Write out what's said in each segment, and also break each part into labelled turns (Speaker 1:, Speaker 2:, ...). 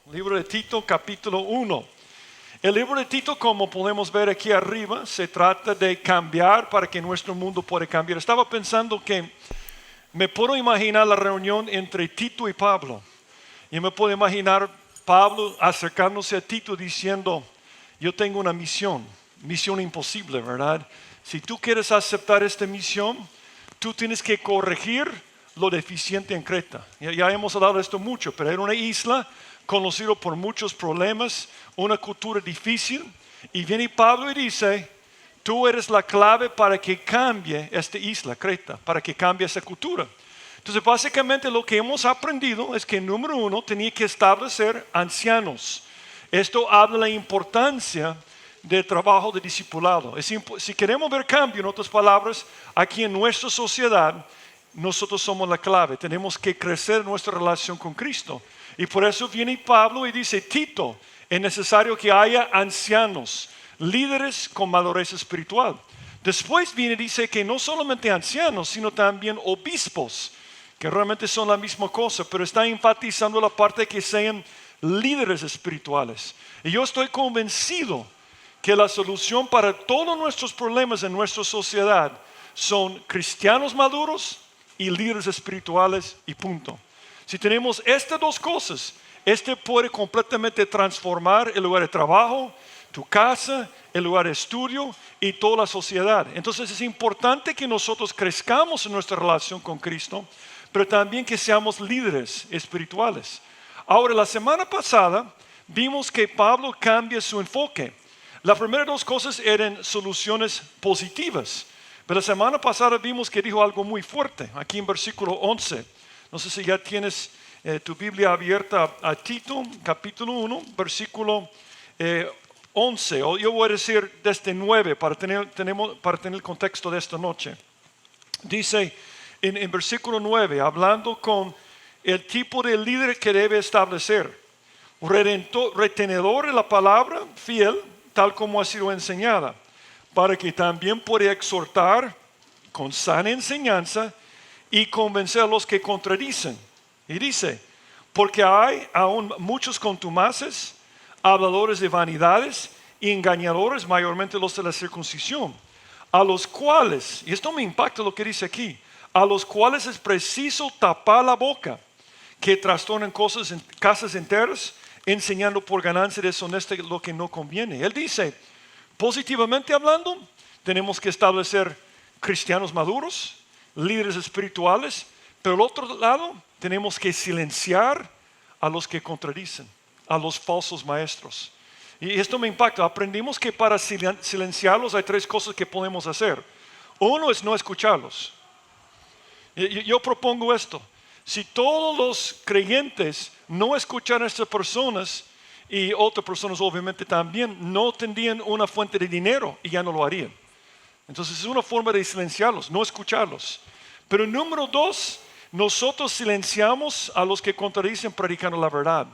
Speaker 1: Libro de Tito, capítulo 1. El libro de Tito, como podemos ver aquí arriba, se trata de cambiar para que nuestro mundo pueda cambiar. Estaba pensando que me puedo imaginar la reunión entre Tito y Pablo. Y me puedo imaginar Pablo acercándose a Tito diciendo, yo tengo una misión imposible, ¿verdad? Si tú quieres aceptar esta misión, tú tienes que corregir lo deficiente en Creta. Ya hemos hablado de esto mucho, pero era una isla conocida por muchos problemas, una cultura difícil. Y viene Pablo y dice, tú eres la clave para que cambie esta isla, Creta, para que cambie esa cultura. Entonces, básicamente lo que hemos aprendido es que, número uno, tenía que establecer ancianos. Esto habla de la importancia del trabajo de discipulado. Si queremos ver cambio, en otras palabras, aquí en nuestra sociedad, nosotros somos la clave. Tenemos que crecer nuestra relación con Cristo. Y por eso viene Pablo y dice, Tito, es necesario que haya ancianos, líderes con madurez espiritual. Después viene y dice que no solamente ancianos, sino también obispos, que realmente son la misma cosa, pero está enfatizando la parte de que sean líderes espirituales. Y yo estoy convencido que la solución para todos nuestros problemas en nuestra sociedad son cristianos maduros y líderes espirituales y punto. Si tenemos estas dos cosas, este puede completamente transformar el lugar de trabajo, tu casa, el lugar de estudio y toda la sociedad. Entonces es importante que nosotros crezcamos en nuestra relación con Cristo, pero también que seamos líderes espirituales. Ahora, la semana pasada vimos que Pablo cambia su enfoque. Las primeras dos cosas eran soluciones positivas. Pero la semana pasada vimos que dijo algo muy fuerte, aquí en versículo 11. No sé si ya tienes tu Biblia abierta a Tito, capítulo 1, versículo 11. O yo voy a decir desde 9 para tener el contexto de esta noche. Dice en versículo 9, hablando con el tipo de líder que debe establecer, retenedor de la palabra, fiel, tal como ha sido enseñada, para que también pueda exhortar con sana enseñanza y convencer a los que contradicen. Y dice, porque hay aún muchos contumaces, habladores de vanidades y engañadores, mayormente los de la circuncisión, a los cuales, y esto me impacta lo que dice aquí, a los cuales es preciso tapar la boca, que trastornan casas enteras, enseñando por ganancia deshonesta lo que no conviene. Él dice, positivamente hablando, tenemos que establecer cristianos maduros, líderes espirituales, pero al otro lado tenemos que silenciar a los que contradicen, a los falsos maestros. Y esto me impacta. Aprendimos que para silenciarlos hay tres cosas que podemos hacer. Uno es no escucharlos. Yo propongo esto. Si todos los creyentes no escucharan a estas personas, y otras personas obviamente también, no tendrían una fuente de dinero y ya no lo harían. Entonces es una forma de silenciarlos, no escucharlos. Pero número dos, nosotros silenciamos a los que contradicen predicando la verdad.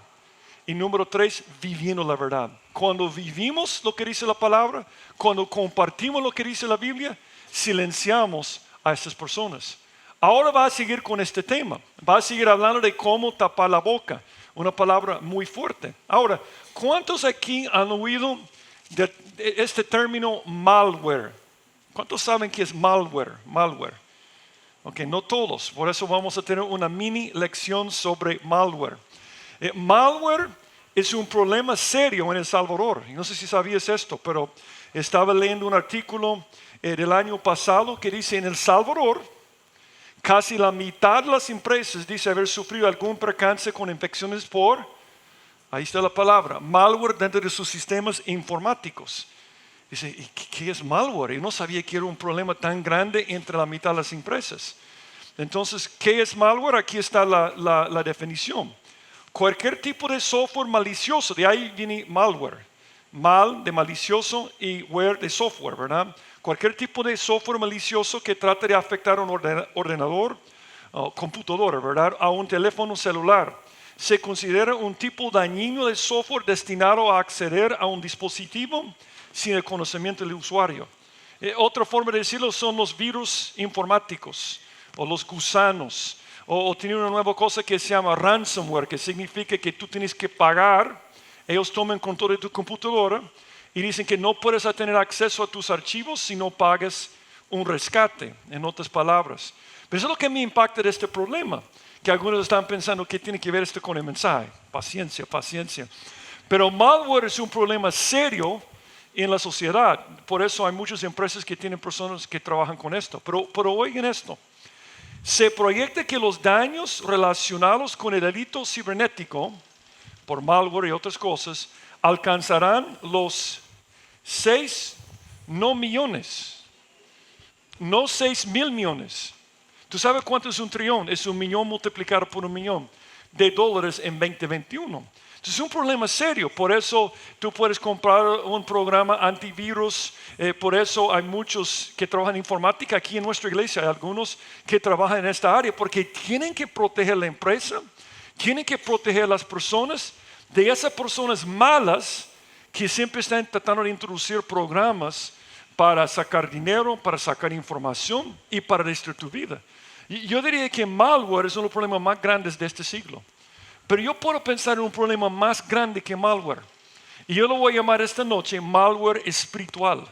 Speaker 1: Y número tres, viviendo la verdad. Cuando vivimos lo que dice la palabra, cuando compartimos lo que dice la Biblia, silenciamos a estas personas. Ahora va a seguir con este tema, va a seguir hablando de cómo tapar la boca, una palabra muy fuerte. Ahora, ¿cuántos aquí han oído de este término malware? ¿Cuántos saben qué es malware? Ok, no todos, por eso vamos a tener una mini lección sobre malware. Malware es un problema serio en El Salvador. No sé si sabías esto, pero estaba leyendo un artículo del año pasado que dice en El Salvador, casi la mitad de las empresas dice haber sufrido algún percance con infecciones por, ahí está la palabra, malware dentro de sus sistemas informáticos. Dice, ¿y qué es malware? Yo no sabía que era un problema tan grande entre la mitad de las empresas. Entonces, ¿qué es malware? Aquí está la definición. Cualquier tipo de software malicioso, de ahí viene malware. Mal de malicioso y ware de software, ¿verdad? Cualquier tipo de software malicioso que trate de afectar a un ordenador, computadora, ¿verdad? A un teléfono celular. Se considera un tipo dañino de software destinado a acceder a un dispositivo sin el conocimiento del usuario. Otra forma de decirlo son los virus informáticos o los gusanos o tienen una nueva cosa que se llama ransomware, que significa que tú tienes que pagar. Ellos toman control de tu computadora y dicen que no puedes tener acceso a tus archivos si no pagas un rescate, en otras palabras. Pero eso es lo que me impacta de este problema, que algunos están pensando que tiene que ver esto con el mensaje. Paciencia, paciencia. Pero malware es un problema serio en la sociedad. Por eso hay muchas empresas que tienen personas que trabajan con esto. Pero oigan esto. Se proyecta que los daños relacionados con el delito cibernético, por malware y otras cosas, alcanzarán los 6, no millones, no 6,000 millones. ¿Tú sabes cuánto es un trillón? Es 1,000,000 multiplicado por 1,000,000 de dólares en 2021. Entonces es un problema serio. Por eso tú puedes comprar un programa antivirus. Por eso hay muchos que trabajan en informática aquí en nuestra iglesia. Hay algunos que trabajan en esta área porque tienen que proteger la empresa, tienen que proteger a las personas de esas personas malas que siempre están tratando de introducir programas para sacar dinero, para sacar información y para destruir tu vida. Y yo diría que malware es uno de los problemas más grandes de este siglo. Pero yo puedo pensar en un problema más grande que malware. Y yo lo voy a llamar esta noche malware espiritual.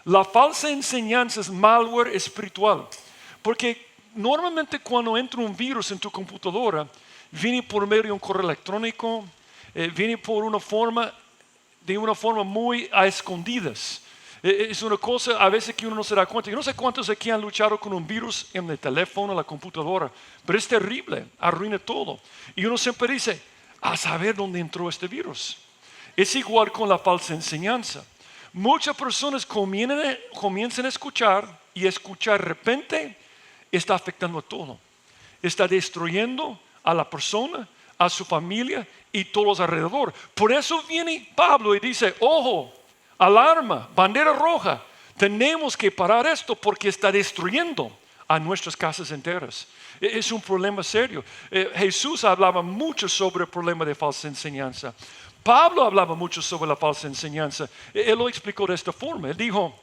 Speaker 1: La falsa enseñanza es malware espiritual. Porque normalmente cuando entra un virus en tu computadora, viene por medio de un correo electrónico, viene por de una forma muy a escondidas. Es una cosa a veces que uno no se da cuenta. Yo no sé cuántos aquí han luchado con un virus en el teléfono, en la computadora, pero es terrible, arruina todo. Y uno siempre dice, a saber dónde entró este virus. Es igual con la falsa enseñanza. Muchas personas comienzan a escuchar y escuchar de repente está afectando a todo. Está destruyendo a la persona, a su familia y todos alrededor. Por eso viene Pablo y dice, ojo, alarma, bandera roja, tenemos que parar esto porque está destruyendo a nuestras casas enteras. Es un problema serio. Jesús hablaba mucho sobre el problema de falsa enseñanza. Pablo hablaba mucho sobre la falsa enseñanza. Él lo explicó de esta forma. Él dijo,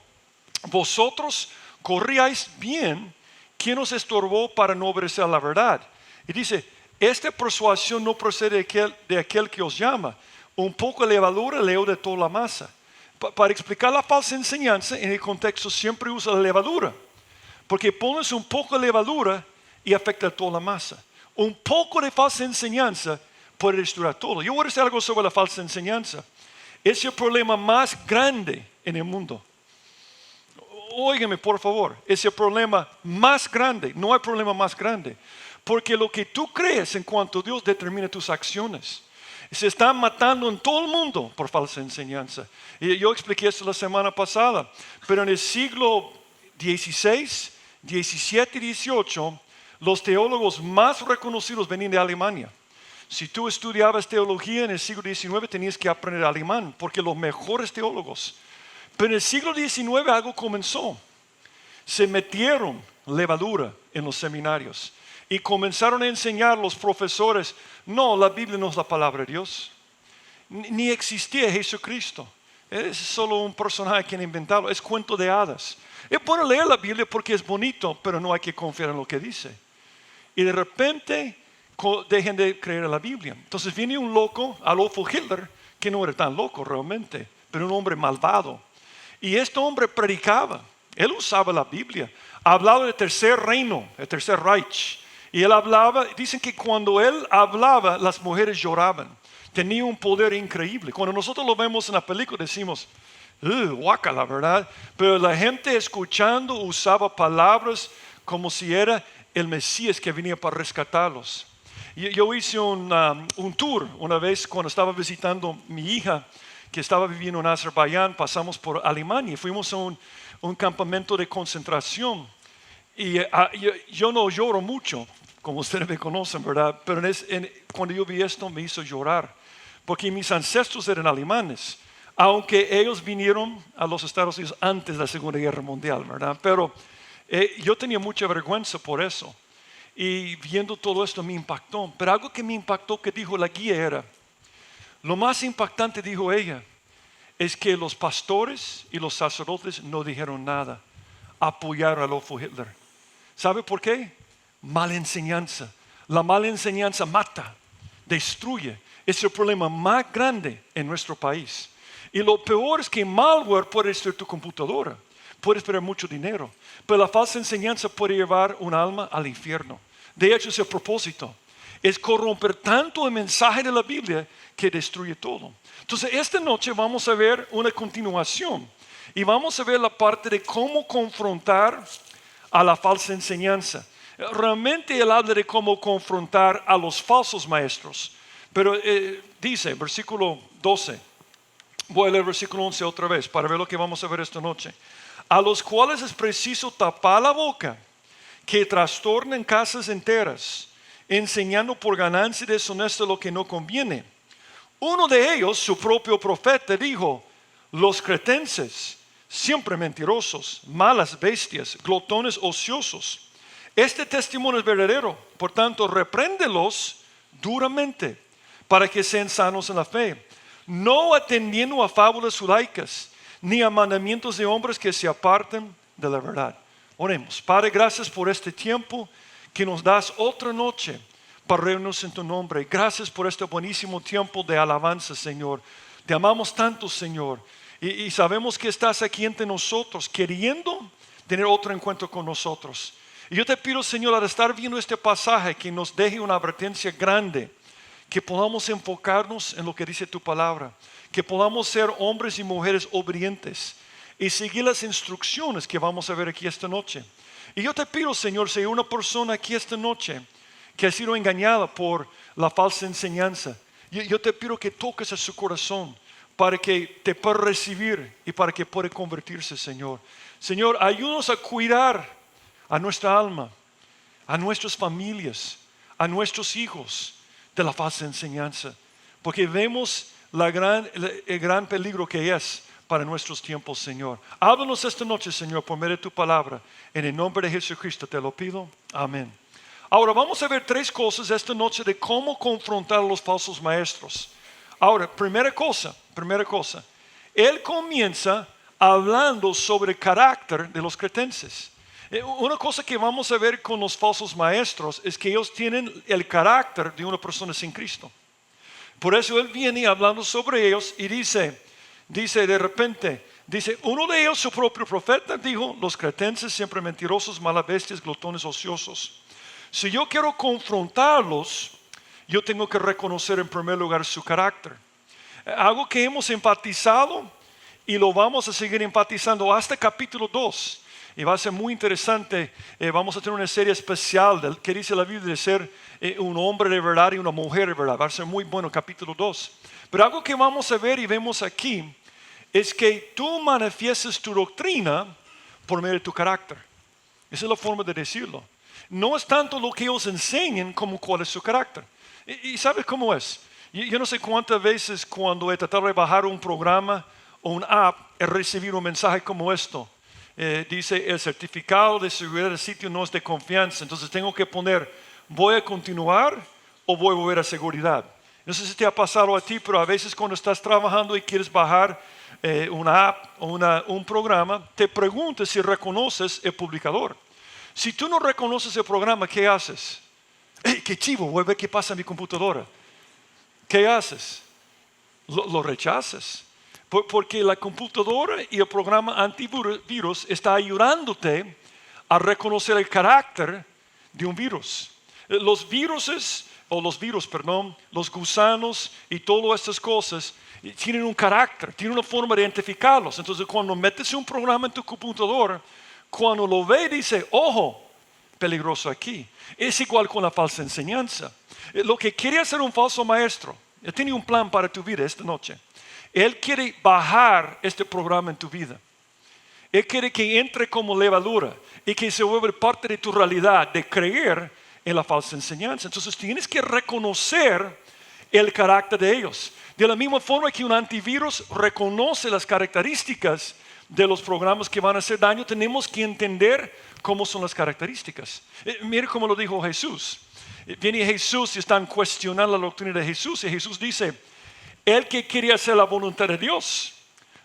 Speaker 1: vosotros corríais bien, ¿quién os estorbó para no obedecer la verdad? Y dice, esta persuasión no procede de aquel que os llama. Un poco de levadura leuda toda la masa. Para explicar la falsa enseñanza, en el contexto siempre usa la levadura. Porque pones un poco de levadura y afecta a toda la masa. Un poco de falsa enseñanza puede destruir todo. Yo voy a decir algo sobre la falsa enseñanza. Es el problema más grande en el mundo. Óigame, por favor. Es el problema más grande. No hay problema más grande. Porque lo que tú crees en cuanto a Dios determina tus acciones. Se están matando en todo el mundo por falsa enseñanza. Y yo expliqué esto la semana pasada. Pero en el siglo XVI, XVII y XVIII, los teólogos más reconocidos venían de Alemania. Si tú estudiabas teología en el siglo XIX, tenías que aprender alemán, porque los mejores teólogos. Pero en el siglo XIX algo comenzó. Se metieron levadura en los seminarios. Y comenzaron a enseñar los profesores, no, la Biblia no es la palabra de Dios. Ni existía Jesucristo. Es solo un personaje que han inventado. Es cuento de hadas. Es bueno leer la Biblia porque es bonito, pero no hay que confiar en lo que dice. Y de repente dejen de creer en la Biblia. Entonces viene un loco, Adolfo Hitler, que no era tan loco realmente, pero un hombre malvado. Y este hombre predicaba. Él usaba la Biblia. Hablaba del tercer reino, el tercer Reich. Y él hablaba, dicen que cuando él hablaba, las mujeres lloraban. Tenía un poder increíble. Cuando nosotros lo vemos en la película decimos, guácala, ¿verdad? Pero la gente escuchando usaba palabras como si era el Mesías que venía para rescatarlos. Yo hice un tour una vez cuando estaba visitando mi hija, que estaba viviendo en Azerbaiyán. Pasamos por Alemania y fuimos a un campamento de concentración. Y yo no lloro mucho, como ustedes me conocen, ¿verdad? Pero cuando yo vi esto me hizo llorar, porque mis ancestros eran alemanes, aunque ellos vinieron a los Estados Unidos antes de la Segunda Guerra Mundial, ¿verdad? Pero yo tenía mucha vergüenza por eso. Y viendo todo esto me impactó. Pero algo que me impactó que dijo la guía era, lo más impactante, dijo ella, es que los pastores y los sacerdotes no dijeron nada, apoyaron a Adolfo Hitler. ¿Sabe por qué? Mala enseñanza. La mala enseñanza mata, destruye. Es el problema más grande en nuestro país. Y lo peor es que malware puede destruir tu computadora. Puedes perder mucho dinero. Pero la falsa enseñanza puede llevar un alma al infierno. De hecho, es el propósito. Es corromper tanto el mensaje de la Biblia que destruye todo. Entonces, esta noche vamos a ver una continuación. Y vamos a ver la parte de cómo confrontar a la falsa enseñanza. Realmente él habla de cómo confrontar a los falsos maestros. Pero dice, versículo 12, voy a leer versículo 11 otra vez para ver lo que vamos a ver esta noche. A los cuales es preciso tapar la boca, que trastornan casas enteras, enseñando por ganancia deshonesta lo que no conviene. Uno de ellos, su propio profeta, dijo: los cretenses, siempre mentirosos, malas bestias, glotones ociosos. Este testimonio es verdadero, por tanto, repréndelos duramente, para que sean sanos en la fe, no atendiendo a fábulas judaicas, ni a mandamientos de hombres que se aparten de la verdad. Oremos. Padre, gracias por este tiempo que nos das otra noche para reunirnos en tu nombre. Gracias por este buenísimo tiempo de alabanza, Señor. Te amamos tanto, Señor, y sabemos que estás aquí entre nosotros, queriendo tener otro encuentro con nosotros. Y yo te pido, Señor, al estar viendo este pasaje, que nos deje una advertencia grande, que podamos enfocarnos en lo que dice tu palabra, que podamos ser hombres y mujeres obedientes y seguir las instrucciones que vamos a ver aquí esta noche. Y yo te pido, Señor, si hay una persona aquí esta noche que ha sido engañada por la falsa enseñanza, yo te pido que toques a su corazón para que te pueda recibir y para que pueda convertirse, Señor. Señor, ayúdanos a cuidar a nuestra alma, a nuestras familias, a nuestros hijos de la falsa enseñanza, porque vemos el gran peligro que es para nuestros tiempos, Señor. Háblanos esta noche, Señor, por medio de tu palabra. En el nombre de Jesucristo te lo pido. Amén. Ahora vamos a ver tres cosas esta noche de cómo confrontar a los falsos maestros. Ahora, primera cosa, él comienza hablando sobre el carácter de los cretenses. Una cosa que vamos a ver con los falsos maestros es que ellos tienen el carácter de una persona sin Cristo. Por eso él viene hablando sobre ellos y dice de repente, uno de ellos, su propio profeta, dijo: los cretenses, siempre mentirosos, malas bestias, glotones ociosos. Si yo quiero confrontarlos, yo tengo que reconocer en primer lugar su carácter. Algo que hemos enfatizado y lo vamos a seguir enfatizando hasta capítulo 2. Y va a ser muy interesante. Vamos a tener una serie especial de que dice la Biblia de ser un hombre de verdad y una mujer de verdad. Va a ser muy bueno capítulo 2. Pero algo que vamos a ver y vemos aquí es que tú manifiestas tu doctrina por medio de tu carácter. Esa es la forma de decirlo. No es tanto lo que ellos enseñan como cuál es su carácter. ¿Y sabes cómo es? Yo no sé cuántas veces cuando he tratado de bajar un programa o un app, he recibido un mensaje como esto. Dice: el certificado de seguridad del sitio no es de confianza. Entonces tengo que poner: ¿voy a continuar o voy a volver a seguridad? No sé si te ha pasado a ti, pero a veces cuando estás trabajando y quieres bajar una app o un programa, te preguntas si reconoces el publicador. Si tú no reconoces el programa, ¿qué haces? ¡Qué chivo! Voy a ver qué pasa en mi computadora. ¿Qué haces? Lo rechazas. Porque la computadora y el programa antivirus está ayudándote a reconocer el carácter de un virus. Los virus, los gusanos y todas estas cosas tienen un carácter, tienen una forma de identificarlos. Entonces, cuando metes un programa en tu computadora, cuando lo ve, dice: ojo, peligroso aquí. Es igual con la falsa enseñanza. Lo que quiere hacer un falso maestro, él tiene un plan para tu vida esta noche. Él quiere bajar este programa en tu vida. Él quiere que entre como levadura y que se vuelva parte de tu realidad de creer en la falsa enseñanza. Entonces tienes que reconocer el carácter de ellos. De la misma forma que un antivirus reconoce las características de los programas que van a hacer daño, tenemos que entender cómo son las características. Mire cómo lo dijo Jesús. Viene Jesús y están cuestionando la doctrina de Jesús, y Jesús dice: el que quiere hacer la voluntad de Dios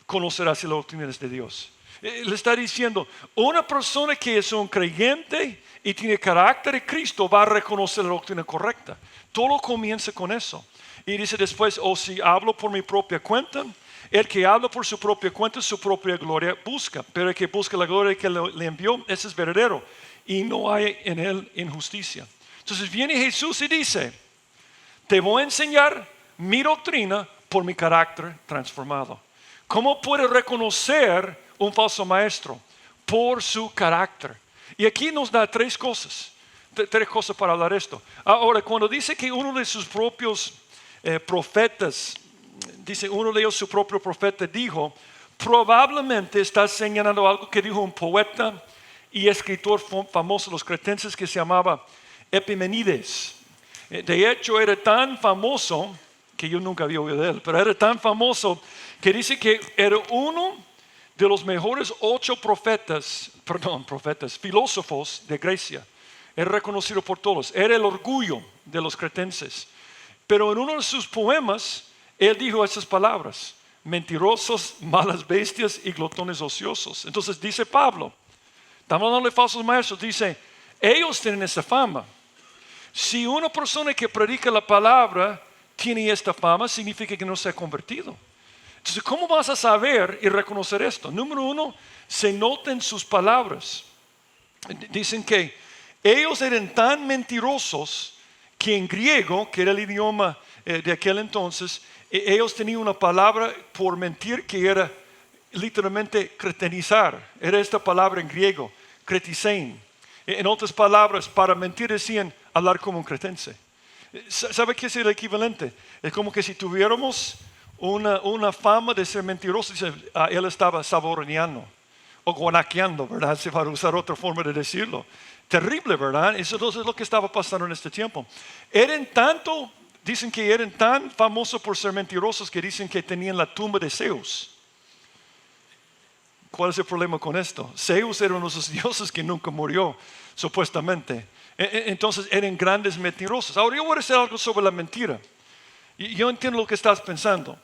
Speaker 1: conocerá si la doctrina es de Dios. Le está diciendo, una persona que es un creyente y tiene carácter de Cristo va a reconocer la doctrina correcta. Todo comienza con eso. Y dice después, o si hablo por mi propia cuenta, el que habla por su propia cuenta, su propia gloria busca. Pero el que busca la gloria que le envió, ese es verdadero. Y no hay en él injusticia. Entonces viene Jesús y dice, te voy a enseñar mi doctrina por mi carácter transformado. ¿Cómo puede reconocer un falso maestro? Por su carácter. Y aquí nos da tres cosas para hablar de esto. Ahora, cuando dice que uno de sus propios profetas, dice uno de ellos, su propio profeta dijo, probablemente está señalando algo que dijo un poeta y escritor famoso de los cretenses que se llamaba Epimenides. De hecho, era tan famoso, que yo nunca había oído de él, pero era tan famoso que dice que era uno de los mejores 8 filósofos de Grecia. Era reconocido por todos. Era el orgullo de los cretenses. Pero en uno de sus poemas, él dijo estas palabras: mentirosos, malas bestias y glotones ociosos. Entonces dice Pablo, estamos hablando de falsos maestros, dice, ellos tienen esa fama. Si una persona que predica la palabra tiene esta fama, significa que no se ha convertido. Entonces, ¿cómo vas a saber y reconocer esto? Número 1, se nota en sus palabras. Dicen que ellos eran tan mentirosos que en griego, que era el idioma de aquel entonces, ellos tenían una palabra por mentir que era literalmente cretenizar. Era esta palabra en griego, cretisein. En otras palabras, para mentir decían hablar como un cretense. ¿Sabe qué es el equivalente? Es como que si tuviéramos una fama de ser mentiroso, él estaba saboreando o guanaqueando, ¿verdad? Se va a usar otra forma de decirlo. Terrible, ¿verdad? Eso es lo que estaba pasando en este tiempo. Dicen que eran tan famosos por ser mentirosos que dicen que tenían la tumba de Zeus. ¿Cuál es el problema con esto? Zeus era uno de esos dioses que nunca murió, supuestamente. Entonces eran grandes mentirosos. Ahora yo voy a decir algo sobre la mentira. Yo entiendo lo que estás pensando.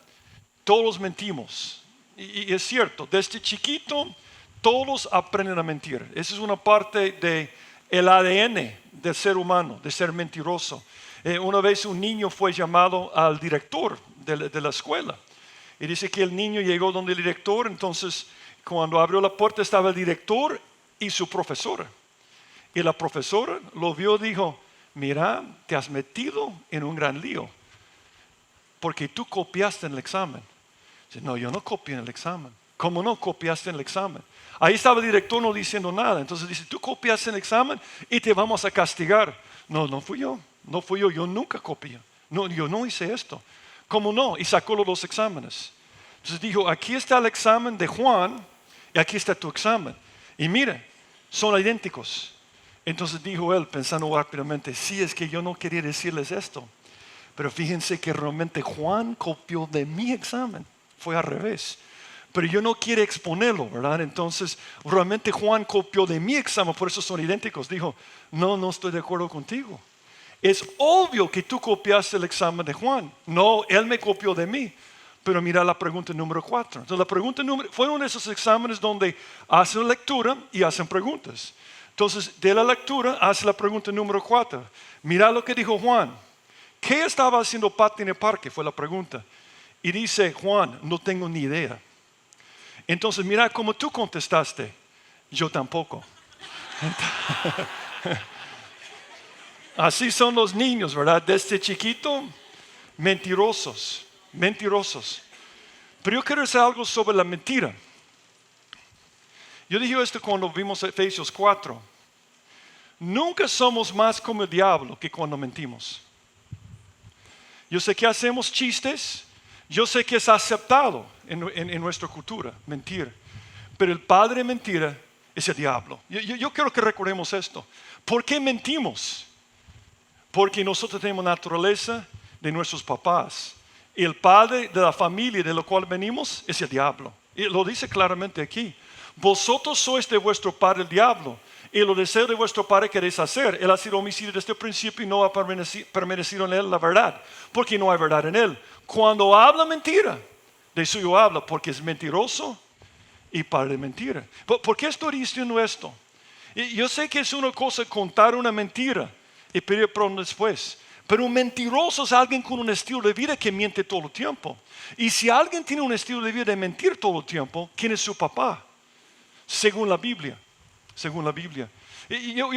Speaker 1: Todos mentimos. Y es cierto, desde chiquito todos aprenden a mentir. Esa es una parte del ADN del ser humano, de ser mentiroso. Una vez un niño fue llamado al director de la escuela. Y dice que el niño llegó donde el director, entonces cuando abrió la puerta estaba el director y su profesora. Y la profesora lo vio y dijo, mira, te has metido en un gran lío. Porque tú copiaste en el examen. Dice, no, yo no copié en el examen. ¿Cómo no copiaste en el examen? Ahí estaba el director no diciendo nada. Entonces dice, tú copiaste en el examen y te vamos a castigar. No, no fui yo. No fui yo. Yo nunca copié. No, yo no hice esto. ¿Cómo no? Y sacó los 2 exámenes. Entonces dijo, aquí está el examen de Juan y aquí está tu examen. Y mire, son idénticos. Entonces dijo él, pensando rápidamente, sí, es que yo no quería decirles esto. Pero fíjense que realmente Juan copió de mi examen. Fue al revés. Pero yo no quiero exponerlo, ¿verdad? Entonces, realmente Juan copió de mi examen, por eso son idénticos. Dijo, no estoy de acuerdo contigo. Es obvio que tú copiaste el examen de Juan. No, él me copió de mí. Pero mira la pregunta número 4. Entonces, la pregunta fue uno de esos exámenes donde hacen lectura y hacen preguntas. Entonces, de la lectura hace la pregunta número 4. Mira lo que dijo Juan. ¿Qué estaba haciendo Pati en el parque? Fue la pregunta. Y dice Juan, no tengo ni idea. Entonces mira cómo tú contestaste. Yo tampoco. Así son los niños, ¿verdad? Desde chiquito, mentirosos. Pero yo quiero decir algo sobre la mentira. Yo dije esto cuando vimos Efesios 4. Nunca somos más como el diablo que cuando mentimos. Yo sé que hacemos chistes, yo sé que es aceptado en nuestra cultura mentir, pero el padre de mentira es el diablo. Yo quiero que recordemos esto. ¿Por qué mentimos? Porque nosotros tenemos naturaleza de nuestros papás. Y el padre de la familia de la cual venimos es el diablo. Y lo dice claramente aquí. Vosotros sois de vuestro padre el diablo. Y lo deseo de vuestro padre queréis hacer. Él ha sido homicida desde el principio y no ha permanecido en él la verdad, porque no hay verdad en él. Cuando habla mentira, de suyo habla, porque es mentiroso y padre de mentira. ¿Por qué estoy diciendo esto? Y yo sé que es una cosa contar una mentira y pedir perdón después. Pero un mentiroso es alguien con un estilo de vida que miente todo el tiempo. Y si alguien tiene un estilo de vida de mentir todo el tiempo, ¿quién es su papá? Según la Biblia. Según la Biblia. Y yo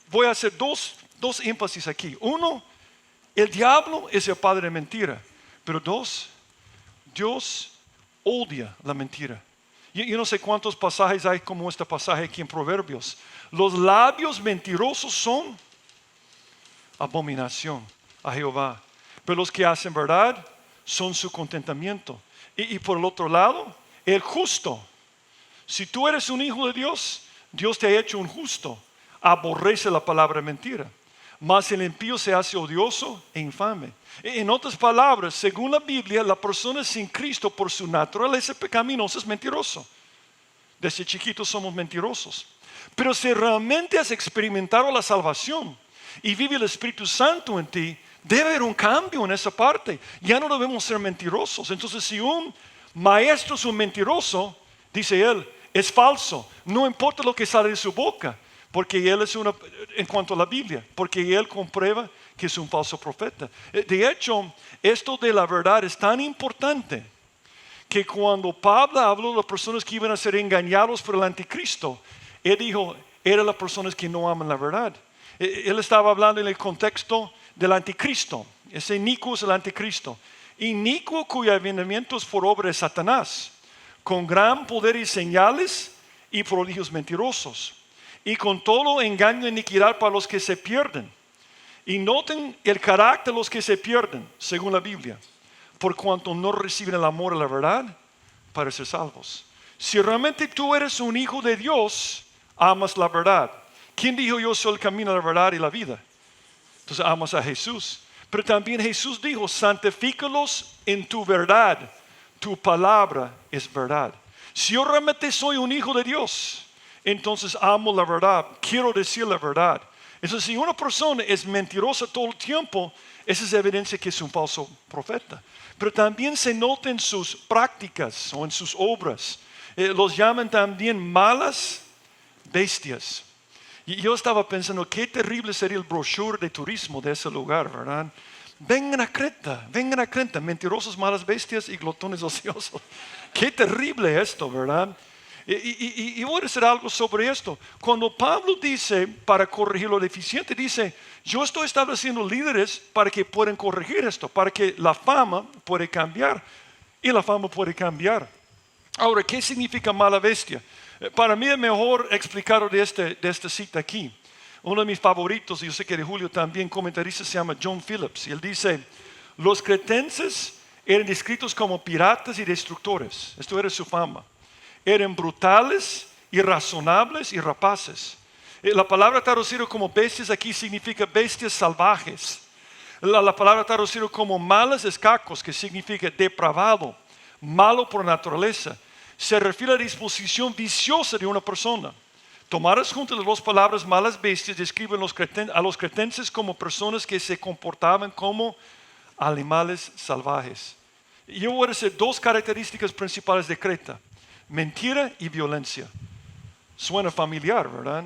Speaker 1: voy a hacer dos énfasis aquí. Uno, el diablo es el padre de mentira. Pero dos, Dios odia la mentira. Yo no sé cuántos pasajes hay como este pasaje aquí en Proverbios. Los labios mentirosos son abominación a Jehová. Pero los que hacen verdad son su contentamiento. Y por el otro lado, el justo. Si tú eres un hijo de Dios, Dios te ha hecho un justo. Aborrece la palabra mentira. Mas el impío se hace odioso e infame. En otras palabras, según la Biblia, la persona sin Cristo por su naturaleza pecaminosa es mentiroso. Desde chiquitos somos mentirosos. Pero si realmente has experimentado la salvación y vive el Espíritu Santo en ti, debe haber un cambio en esa parte. Ya no debemos ser mentirosos. Entonces, si un maestro es un mentiroso, dice él, es falso. No importa lo que sale de su boca, porque él es en cuanto a la Biblia, porque él comprueba que es un falso profeta. De hecho, esto de la verdad es tan importante que cuando Pablo habló de las personas que iban a ser engañados por el anticristo, él dijo, eran las personas que no aman la verdad. Él estaba hablando en el contexto del anticristo. Ese inicuo es el anticristo. Inicuo cuyo avivamiento es por obra de Satanás, con gran poder y señales y prodigios mentirosos, y con todo engaño e iniquidad para los que se pierden. Y noten el carácter de los que se pierden, según la Biblia, por cuanto no reciben el amor a la verdad para ser salvos. Si realmente tú eres un hijo de Dios, amas la verdad. ¿Quién dijo yo soy el camino, la verdad y la vida? Entonces amas a Jesús. Pero también Jesús dijo, santifícalos en tu verdad. Tu palabra es verdad. Si yo realmente soy un hijo de Dios, entonces amo la verdad. Quiero decir la verdad. Entonces, si una persona es mentirosa todo el tiempo, esa es evidencia que es un falso profeta. Pero también se nota en sus prácticas o en sus obras. Los llaman también malas bestias. Y yo estaba pensando, qué terrible sería el brochure de turismo de ese lugar, ¿verdad? Vengan a Creta, mentirosos, malas bestias y glotones ociosos. Qué terrible esto, ¿verdad? Y voy a decir algo sobre esto. Cuando Pablo dice, para corregir lo deficiente, dice, yo estoy estableciendo líderes para que puedan corregir esto, para que la fama puede cambiar. Y la fama puede cambiar. Ahora, ¿qué significa mala bestia? Para mí es mejor explicarlo de esta cita aquí. Uno de mis favoritos, y yo sé que de Julio también, comentarista, se llama John Phillips. Y él dice, los cretenses eran descritos como piratas y destructores. Esto era su fama. Eran brutales, irrazonables y rapaces. La palabra traducida como bestias aquí significa bestias salvajes. La palabra traducida como malas es cacos, que significa depravado, malo por naturaleza. Se refiere a la disposición viciosa de una persona. Tomadas juntas las dos palabras malas bestias describen a los cretenses como personas que se comportaban como animales salvajes. Yo voy a decir dos características principales de Creta: mentira y violencia. Suena familiar, ¿verdad?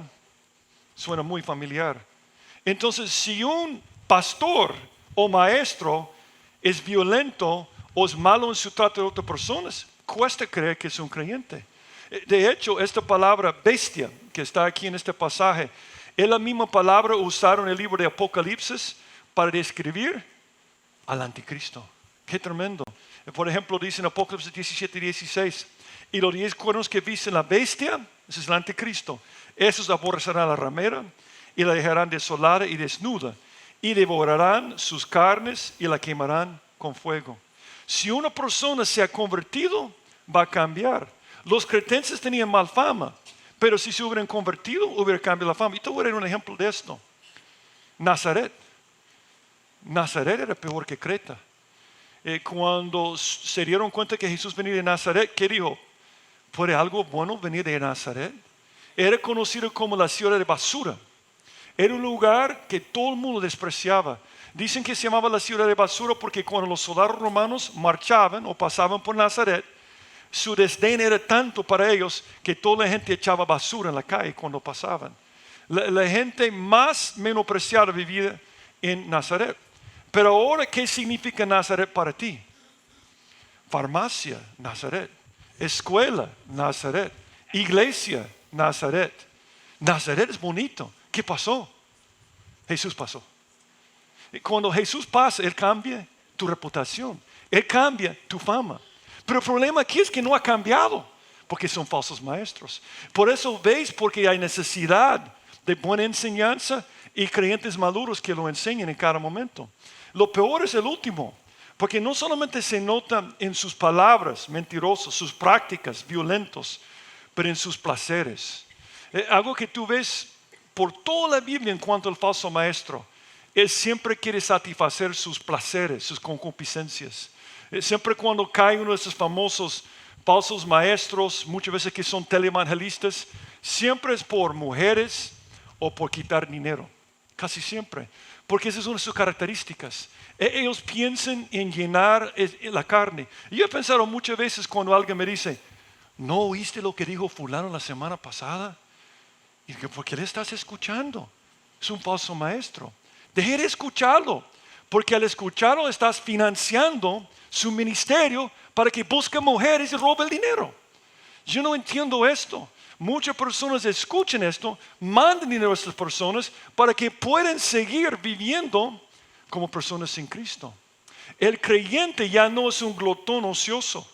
Speaker 1: Suena muy familiar. Entonces, si un pastor o maestro es violento o es malo en su trato de otras personas, cuesta creer que es un creyente. De hecho, esta palabra bestia que está aquí en este pasaje es la misma palabra usada en el libro de Apocalipsis para describir al anticristo. Qué tremendo. Por ejemplo, dice en Apocalipsis 17:16, y los 10 cuernos que visten la bestia, ese es el anticristo, esos aborrecerán la ramera y la dejarán desolada y desnuda, y devorarán sus carnes y la quemarán con fuego. Si una persona se ha convertido, va a cambiar. Los cretenses tenían mal fama, pero si se hubieran convertido, hubiera cambiado la fama. Y te voy a dar un ejemplo de esto. Nazaret era peor que Creta. Cuando se dieron cuenta que Jesús venía de Nazaret, ¿qué dijo? ¿Puede algo bueno venir de Nazaret? Era conocido como la ciudad de basura. Era un lugar que todo el mundo despreciaba. Dicen que se llamaba la ciudad de basura porque cuando los soldados romanos marchaban o pasaban por Nazaret, Su desdén era tanto para ellos que toda la gente echaba basura en la calle cuando pasaban. La gente más menospreciada vivía en Nazaret. Pero ahora, ¿qué significa Nazaret para ti? Farmacia, Nazaret. Escuela, Nazaret. Iglesia, Nazaret. Nazaret es bonito. ¿Qué pasó? Jesús pasó. Y cuando Jesús pasa, Él cambia tu reputación. Él cambia tu fama. Pero el problema aquí es que no ha cambiado, porque son falsos maestros. Por eso veis, porque hay necesidad de buena enseñanza y creyentes maduros que lo enseñen en cada momento. Lo peor es el último, porque no solamente se nota en sus palabras mentirosas, sus prácticas violentos, pero en sus placeres. Algo que tú ves por toda la Biblia en cuanto al falso maestro. Él siempre quiere satisfacer sus placeres, sus concupiscencias. Siempre cuando cae uno de esos famosos falsos maestros, muchas veces que son televangelistas, siempre es por mujeres o por quitar dinero. Casi siempre. Porque esa es una de sus características. Ellos piensan en llenar la carne. Y yo he pensado muchas veces cuando alguien me dice, ¿no oíste lo que dijo fulano la semana pasada? Y digo, ¿por qué le estás escuchando? Es un falso maestro. Deje de escucharlo, porque al escucharlo estás financiando su ministerio para que busque mujeres y robe el dinero. Yo no entiendo esto. Muchas personas escuchen esto, manden dinero a estas personas para que puedan seguir viviendo como personas sin Cristo. El creyente ya no es un glotón ocioso.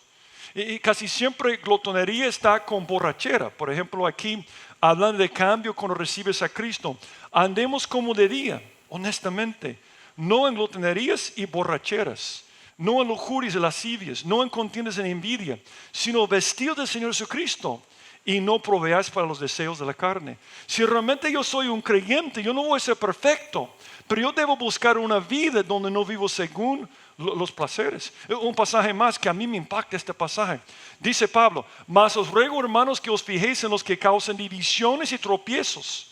Speaker 1: Y casi siempre glotonería está con borrachera. Por ejemplo, aquí hablan de cambio cuando recibes a Cristo. Andemos como de día, honestamente, no en glotonerías y borracheras, no en lujurias y lascivias, no en contiendas en envidia, sino vestidos del Señor Jesucristo y no proveáis para los deseos de la carne. Si realmente yo soy un creyente, yo no voy a ser perfecto, pero yo debo buscar una vida donde no vivo según los placeres. Un pasaje más que a mí me impacta este pasaje. Dice Pablo, mas os ruego, hermanos, que os fijéis en los que causan divisiones y tropiezos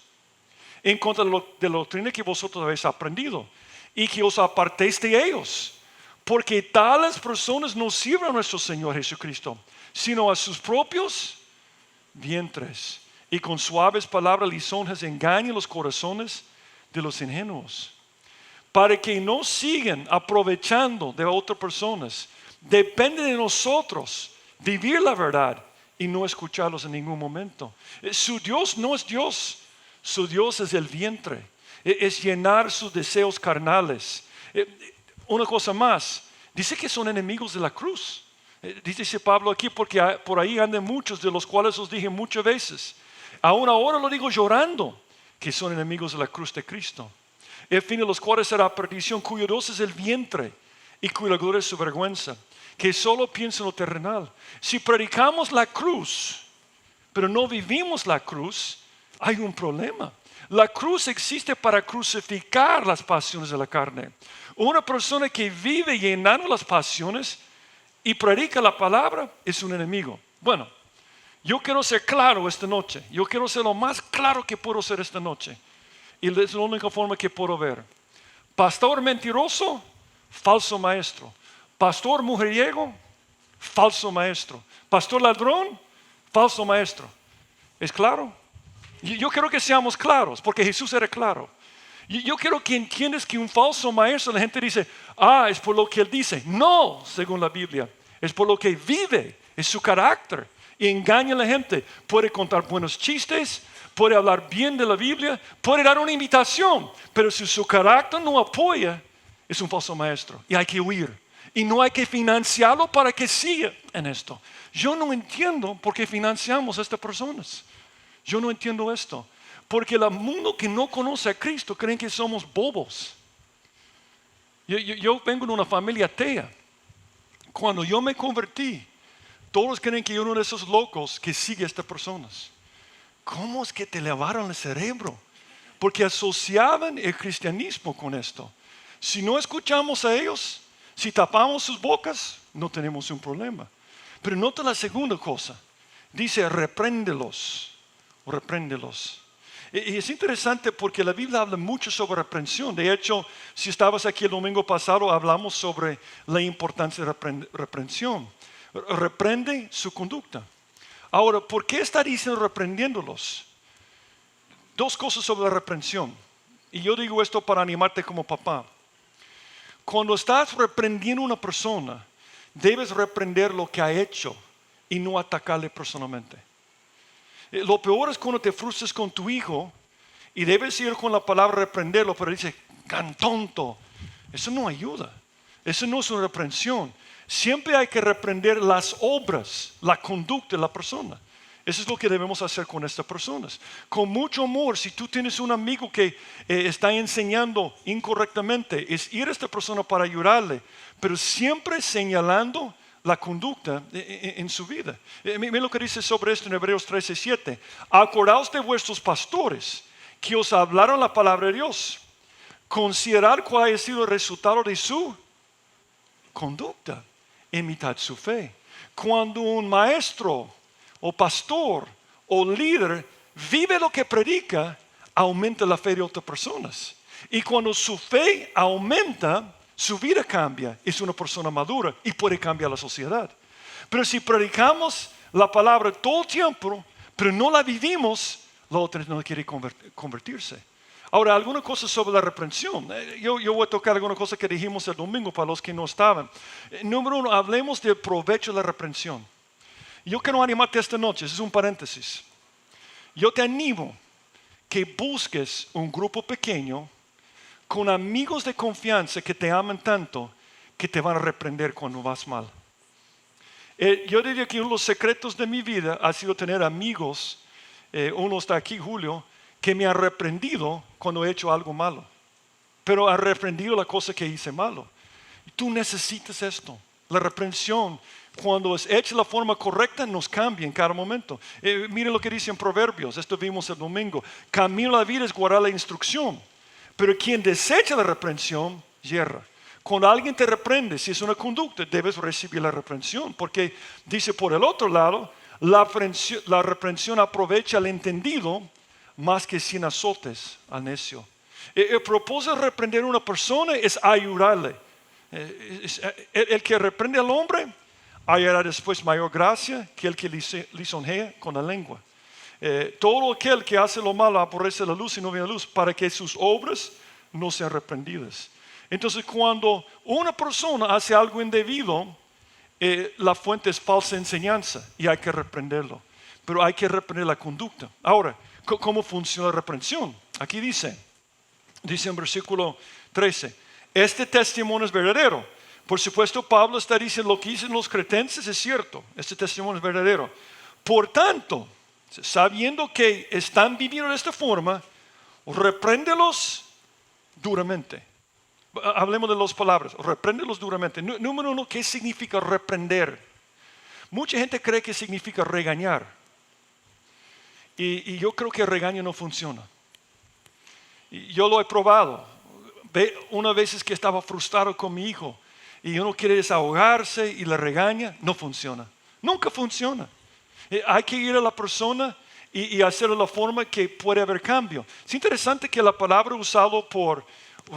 Speaker 1: en contra de la doctrina que vosotros habéis aprendido y que os apartéis de ellos, porque tales personas no sirven a nuestro Señor Jesucristo, sino a sus propios vientres, y con suaves palabras lisonjas engañan los corazones de los ingenuos, para que no sigan aprovechando de otras personas. Depende de nosotros vivir la verdad y no escucharlos en ningún momento. Su Dios no es Dios, su Dios es el vientre, es llenar sus deseos carnales. Una cosa más, dice que son enemigos de la cruz. Dice Pablo aquí, porque por ahí andan muchos, de los cuales os dije muchas veces. Aún ahora lo digo llorando, que son enemigos de la cruz de Cristo. El fin de los cuales será perdición, cuyo Dios es el vientre y cuya gloria es su vergüenza, que solo piensa en lo terrenal. Si predicamos la cruz, pero no vivimos la cruz, hay un problema. La cruz existe para crucificar las pasiones de la carne. Una persona que vive llenando las pasiones y predica la palabra es un enemigo. Bueno, yo quiero ser claro esta noche. Yo quiero ser lo más claro que puedo ser esta noche. Y es la única forma que puedo ver. Pastor mentiroso, falso maestro. Pastor mujeriego, falso maestro. Pastor ladrón, falso maestro. ¿Es claro? Yo quiero que seamos claros, porque Jesús era claro. Yo quiero que entiendas que un falso maestro, la gente dice, es por lo que él dice. No, según la Biblia, es por lo que vive, es su carácter. Y engaña a la gente. Puede contar buenos chistes, puede hablar bien de la Biblia, puede dar una invitación, pero si su carácter no apoya, es un falso maestro. Y hay que huir. Y no hay que financiarlo para que siga en esto. Yo no entiendo por qué financiamos a estas personas. Yo no entiendo esto. Porque el mundo que no conoce a Cristo creen que somos bobos. Yo vengo de una familia atea. Cuando yo me convertí, todos creen que yo era uno de esos locos que sigue a estas personas. ¿Cómo es que te lavaron el cerebro? Porque asociaban el cristianismo con esto. Si no escuchamos a ellos, si tapamos sus bocas, no tenemos un problema. Pero nota la segunda cosa. Dice, repréndelos. Y es interesante porque la Biblia habla mucho sobre reprensión. De hecho, si estabas aquí el domingo pasado, hablamos sobre la importancia de reprensión. Reprende su conducta. Ahora, ¿por qué está diciendo reprendiéndolos? Dos cosas sobre la reprensión. Y yo digo esto para animarte como papá. Cuando estás reprendiendo a una persona, debes reprender lo que ha hecho y no atacarle personalmente. Lo peor es cuando te frustras con tu hijo y debes ir con la palabra reprenderlo, pero dice, tan tonto. Eso no ayuda. Eso no es una reprensión. Siempre hay que reprender las obras, la conducta de la persona. Eso es lo que debemos hacer con estas personas. Con mucho amor, si tú tienes un amigo que está enseñando incorrectamente, es ir a esta persona para ayudarle, pero siempre señalando la conducta en su vida. Mira lo que dice sobre esto en Hebreos 13:7. Acordaos de vuestros pastores que os hablaron la palabra de Dios. Considerad cuál haya sido el resultado de su conducta. Imitad su fe. Cuando un maestro o pastor o líder vive lo que predica, aumenta la fe de otras personas. Y cuando su fe aumenta, su vida cambia. Es una persona madura y puede cambiar la sociedad. Pero si predicamos la palabra todo el tiempo, pero no la vivimos, la otra no quiere convertirse. Ahora, algunas cosas sobre la reprensión. Yo voy a tocar algunas cosas que dijimos el domingo para los que no estaban. Número uno, hablemos del provecho de la reprensión. Yo quiero animarte esta noche, es un paréntesis. Yo te animo que busques un grupo pequeño con amigos de confianza que te aman tanto que te van a reprender cuando vas mal. Yo diría que uno de los secretos de mi vida ha sido tener amigos, uno está aquí, Julio, que me han reprendido cuando he hecho algo malo, pero han reprendido la cosa que hice malo. Y tú necesitas esto. La reprensión, cuando es hecha de la forma correcta, nos cambia en cada momento. Miren lo que dice en Proverbios, esto vimos el domingo. Camino de la vida es guardar la instrucción, pero quien desecha la reprensión, yerra. Cuando alguien te reprende, si es una conducta, debes recibir la reprensión, porque dice por el otro lado, la reprensión aprovecha al entendido más que 100 azotes al necio. El propósito de reprender a una persona es ayudarle. El que reprende al hombre hallará después mayor gracia que el que lisonjea con la lengua. Todo aquel que hace lo malo aborrece la luz y no ve la luz, para que sus obras no sean reprendidas. Entonces, cuando una persona hace algo indebido, la fuente es falsa enseñanza y hay que reprenderlo. Pero hay que reprender la conducta. Ahora, ¿cómo funciona la reprensión? Aquí dice en versículo 13, este testimonio es verdadero. Por supuesto, Pablo está diciendo lo que dicen los cretenses es cierto. Este testimonio es verdadero. Por tanto, sabiendo que están viviendo de esta forma, repréndelos duramente. Hablemos de las palabras, repréndelos duramente. Número uno, ¿qué significa reprender? Mucha gente cree que significa regañar. Y yo creo que el regaño no funciona. Y yo lo he probado. Una vez que estaba frustrado con mi hijo y uno quiere desahogarse y le regaña, no funciona. Nunca funciona. Hay que ir a la persona y hacerlo de la forma que puede haber cambio. Es interesante que la palabra usada por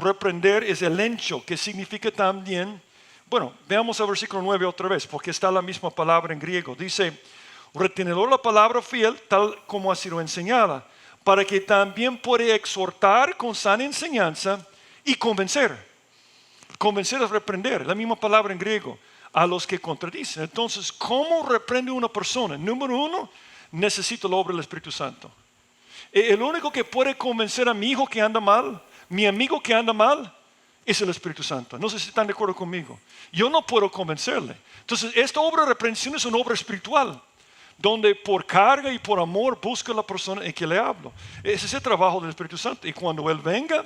Speaker 1: reprender es el encho, que significa también, bueno, veamos el versículo 9 otra vez, porque está la misma palabra en griego. Dice, retenedor la palabra fiel, tal como ha sido enseñada, para que también pueda exhortar con sana enseñanza y convencer. Convencer es reprender, la misma palabra en griego, a los que contradicen. Entonces, ¿cómo reprende una persona? Número uno, necesito la obra del Espíritu Santo. El único que puede convencer a mi hijo que anda mal, mi amigo que anda mal, es el Espíritu Santo. No sé si están de acuerdo conmigo. Yo no puedo convencerle. Entonces, esta obra de reprensión es una obra espiritual, donde por carga y por amor busca a la persona en que le hablo. Ese es el trabajo del Espíritu Santo. Y cuando Él venga,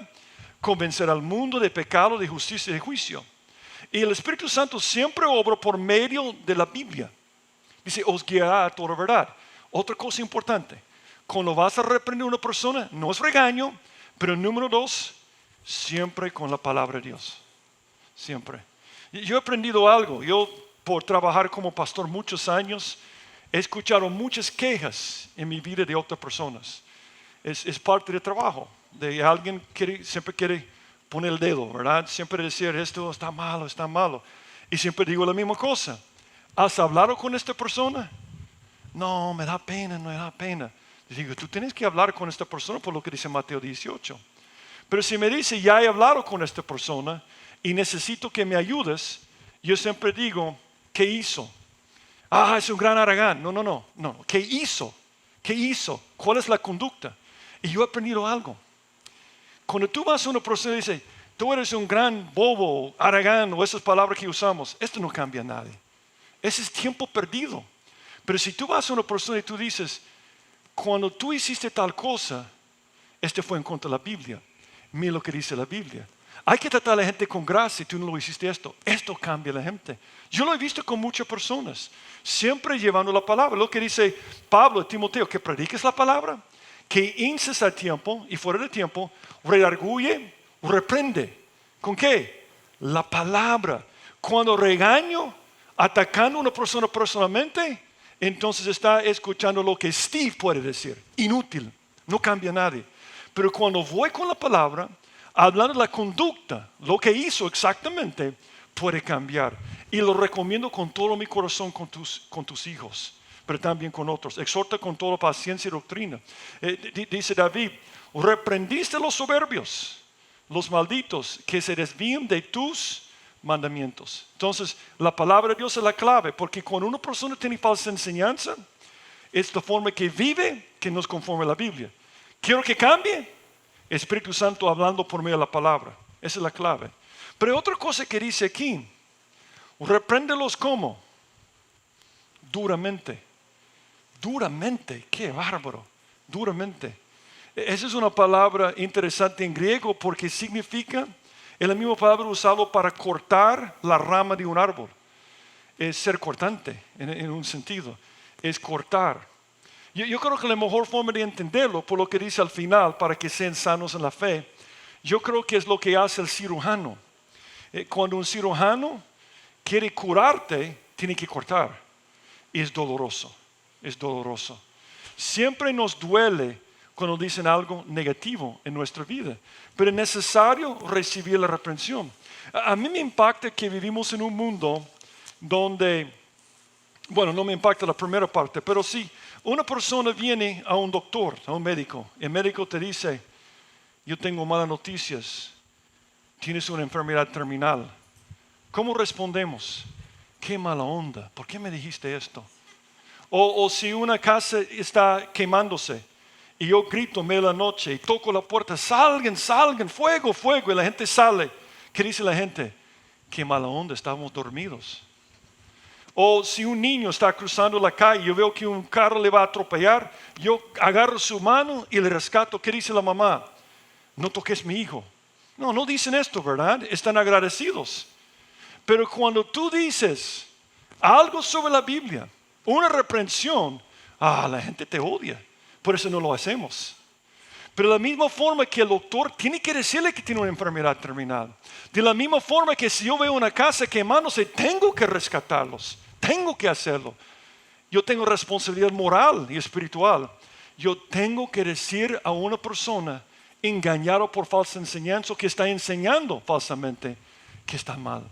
Speaker 1: convencerá al mundo de pecado, de justicia y de juicio. Y el Espíritu Santo siempre obra por medio de la Biblia. Dice, os guiará a toda verdad. Otra cosa importante, cuando vas a reprender a una persona, no es regaño, pero número dos, siempre con la palabra de Dios. Siempre. Yo he aprendido algo. Yo, por trabajar como pastor muchos años, he escuchado muchas quejas en mi vida de otras personas. Es parte del trabajo. De alguien que siempre quiere poner el dedo, ¿verdad? Siempre decir, esto está malo, está malo. Y siempre digo la misma cosa. ¿Has hablado con esta persona? No, me da pena, no me da pena. Le digo, tú tienes que hablar con esta persona por lo que dice Mateo 18. Pero si me dice, ya he hablado con esta persona y necesito que me ayudes, yo siempre digo, ¿qué hizo? Ah, es un gran aragán. No. ¿Qué hizo? ¿Qué hizo? ¿Cuál es la conducta? Y yo he aprendido algo. Cuando tú vas a una persona y dices, tú eres un gran bobo, aragán, o esas palabras que usamos, esto no cambia a nadie. Ese es tiempo perdido. Pero si tú vas a una persona y tú dices, cuando tú hiciste tal cosa, este fue en contra de la Biblia. Mira lo que dice la Biblia. Hay que tratar a la gente con gracia. Tú no lo hiciste esto. Esto cambia a la gente. Yo lo he visto con muchas personas. Siempre llevando la palabra. Lo que dice Pablo a Timoteo, que prediques la palabra, que instes a tiempo y fuera de tiempo, redarguye, reprende. ¿Con qué? La palabra. Cuando regaño, atacando a una persona personalmente, entonces está escuchando lo que Steve puede decir. Inútil. No cambia a nadie. Pero cuando voy con la palabra, hablando de la conducta, lo que hizo exactamente, puede cambiar. Y lo recomiendo con todo mi corazón con tus hijos, pero también con otros. Exhorta con toda paciencia y doctrina. Dice David, reprendiste a los soberbios, los malditos, que se desvían de tus mandamientos. Entonces, la palabra de Dios es la clave, porque cuando una persona tiene falsa enseñanza, es la forma que vive que no es conforme a la Biblia. Quiero que cambie. Espíritu Santo hablando por medio de la palabra. Esa es la clave. Pero otra cosa que dice aquí, repréndelos como duramente. Duramente, qué bárbaro. Duramente. Esa es una palabra interesante en griego porque significa, es la misma palabra usada para cortar la rama de un árbol. Es ser cortante en un sentido. Es cortar. Yo creo que la mejor forma de entenderlo, por lo que dice al final, para que sean sanos en la fe, yo creo que es lo que hace el cirujano. Cuando un cirujano quiere curarte, tiene que cortar. Y es doloroso, es doloroso. Siempre nos duele cuando dicen algo negativo en nuestra vida, pero es necesario recibir la reprensión. A mí me impacta que vivimos en un mundo donde, bueno, no me impacta la primera parte, pero sí, una persona viene a un doctor, a un médico, y el médico te dice, yo tengo malas noticias, tienes una enfermedad terminal. ¿Cómo respondemos? Qué mala onda, ¿por qué me dijiste esto? O si una casa está quemándose y yo grito en medio de la noche y toco la puerta, salgan, fuego, fuego, y la gente sale. ¿Qué dice la gente? Qué mala onda, estábamos dormidos. O si un niño está cruzando la calle, yo veo que un carro le va a atropellar, yo agarro su mano y le rescato. ¿Qué dice la mamá? No toques mi hijo. No dicen esto, ¿verdad? Están agradecidos. Pero cuando tú dices algo sobre la Biblia, una reprensión, la gente te odia. Por eso no lo hacemos. Pero de la misma forma que el doctor tiene que decirle que tiene una enfermedad terminal. De la misma forma que si yo veo una casa quemándose, tengo que rescatarlos. Tengo que hacerlo. Yo tengo responsabilidad moral y espiritual. Yo tengo que decir a una persona engañada por falsa enseñanza, que está enseñando falsamente, que está mal.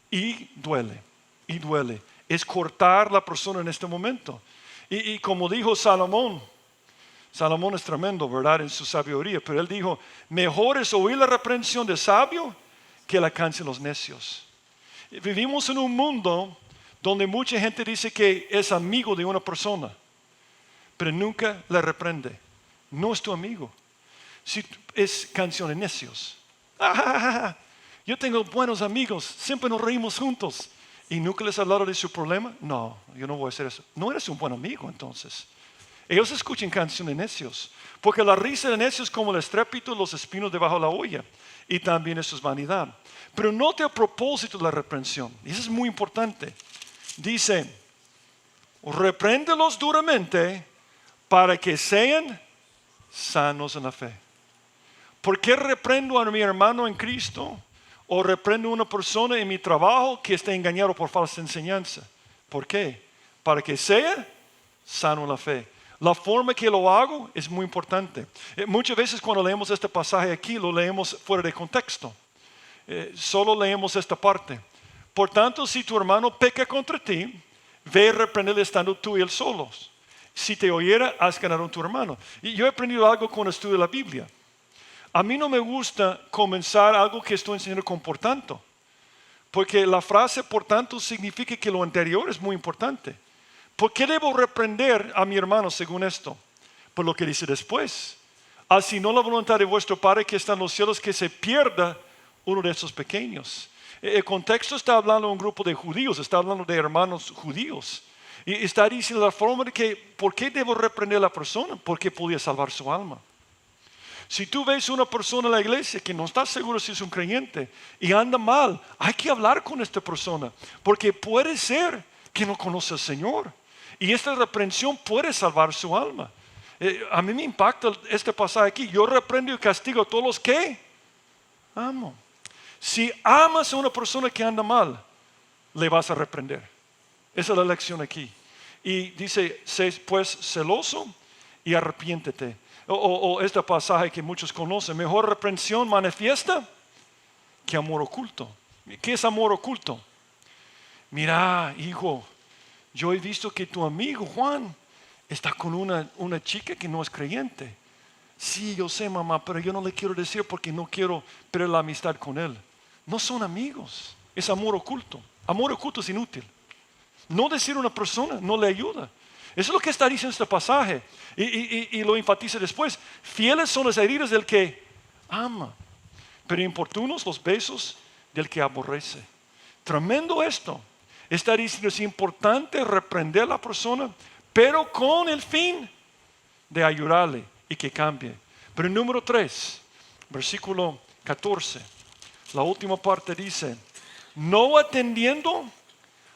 Speaker 1: Y duele. Es cortar la persona en este momento. Y como dijo Salomón es tremendo, ¿verdad? En su sabiduría, pero él dijo, mejor es oír la reprensión de sabio que la alcance de los necios. Vivimos en un mundo donde mucha gente dice que es amigo de una persona, pero nunca la reprende. No es tu amigo. Si es canción de necios. Yo tengo buenos amigos, siempre nos reímos juntos. ¿Y nunca les hablaron de su problema? No, yo no voy a hacer eso. No eres un buen amigo entonces. Ellos escuchan canciones de necios, porque la risa de necios es como el estrépito de los espinos debajo de la olla, y también eso es vanidad. Pero note a propósito de la reprensión, y eso es muy importante. Dice, repréndelos duramente para que sean sanos en la fe. ¿Por qué reprendo a mi hermano en Cristo? O reprendo a una persona en mi trabajo que está engañado por falsa enseñanza. ¿Por qué? Para que sea sano en la fe. La forma que lo hago es muy importante. Muchas veces cuando leemos este pasaje aquí, lo leemos fuera de contexto. Solo leemos esta parte. Por tanto, si tu hermano peca contra ti, ve y reprenderle estando tú y él solos. Si te oyera, has ganado a tu hermano. Y yo he aprendido algo con el estudio de la Biblia. A mí no me gusta comenzar algo que estoy enseñando con por tanto. Porque la frase por tanto significa que lo anterior es muy importante. ¿Por qué debo reprender a mi hermano según esto? Por lo que dice después. Así no la voluntad de vuestro Padre que está en los cielos que se pierda uno de estos pequeños. El contexto está hablando de un grupo de judíos, está hablando de hermanos judíos. Y está diciendo la forma de que, ¿por qué debo reprender a la persona? Porque podía salvar su alma. Si tú ves una persona en la iglesia que no está seguro si es un creyente y anda mal, hay que hablar con esta persona. Porque puede ser que no conoce al Señor. Y esta reprensión puede salvar su alma. A mí me impacta este pasaje aquí. Yo reprendo y castigo a todos los que amo. Si amas a una persona que anda mal, le vas a reprender. Esa es la lección aquí. Y dice, sé pues celoso y arrepiéntete. O este pasaje que muchos conocen, mejor reprensión manifiesta que amor oculto. ¿Qué es amor oculto? Mira, hijo, yo he visto que tu amigo Juan está con una chica que no es creyente. Sí, yo sé, mamá, pero yo no le quiero decir porque no quiero perder la amistad con él. No son amigos, es amor oculto. Amor oculto es inútil. No decir a una persona no le ayuda. Eso es lo que está diciendo este pasaje. Y lo enfatiza después. Fieles son las heridas del que ama, pero importunos los besos del que aborrece. Tremendo esto. Está diciendo es importante reprender a la persona, pero con el fin de ayudarle y que cambie. Pero número 3, versículo 14, la última parte dice, no atendiendo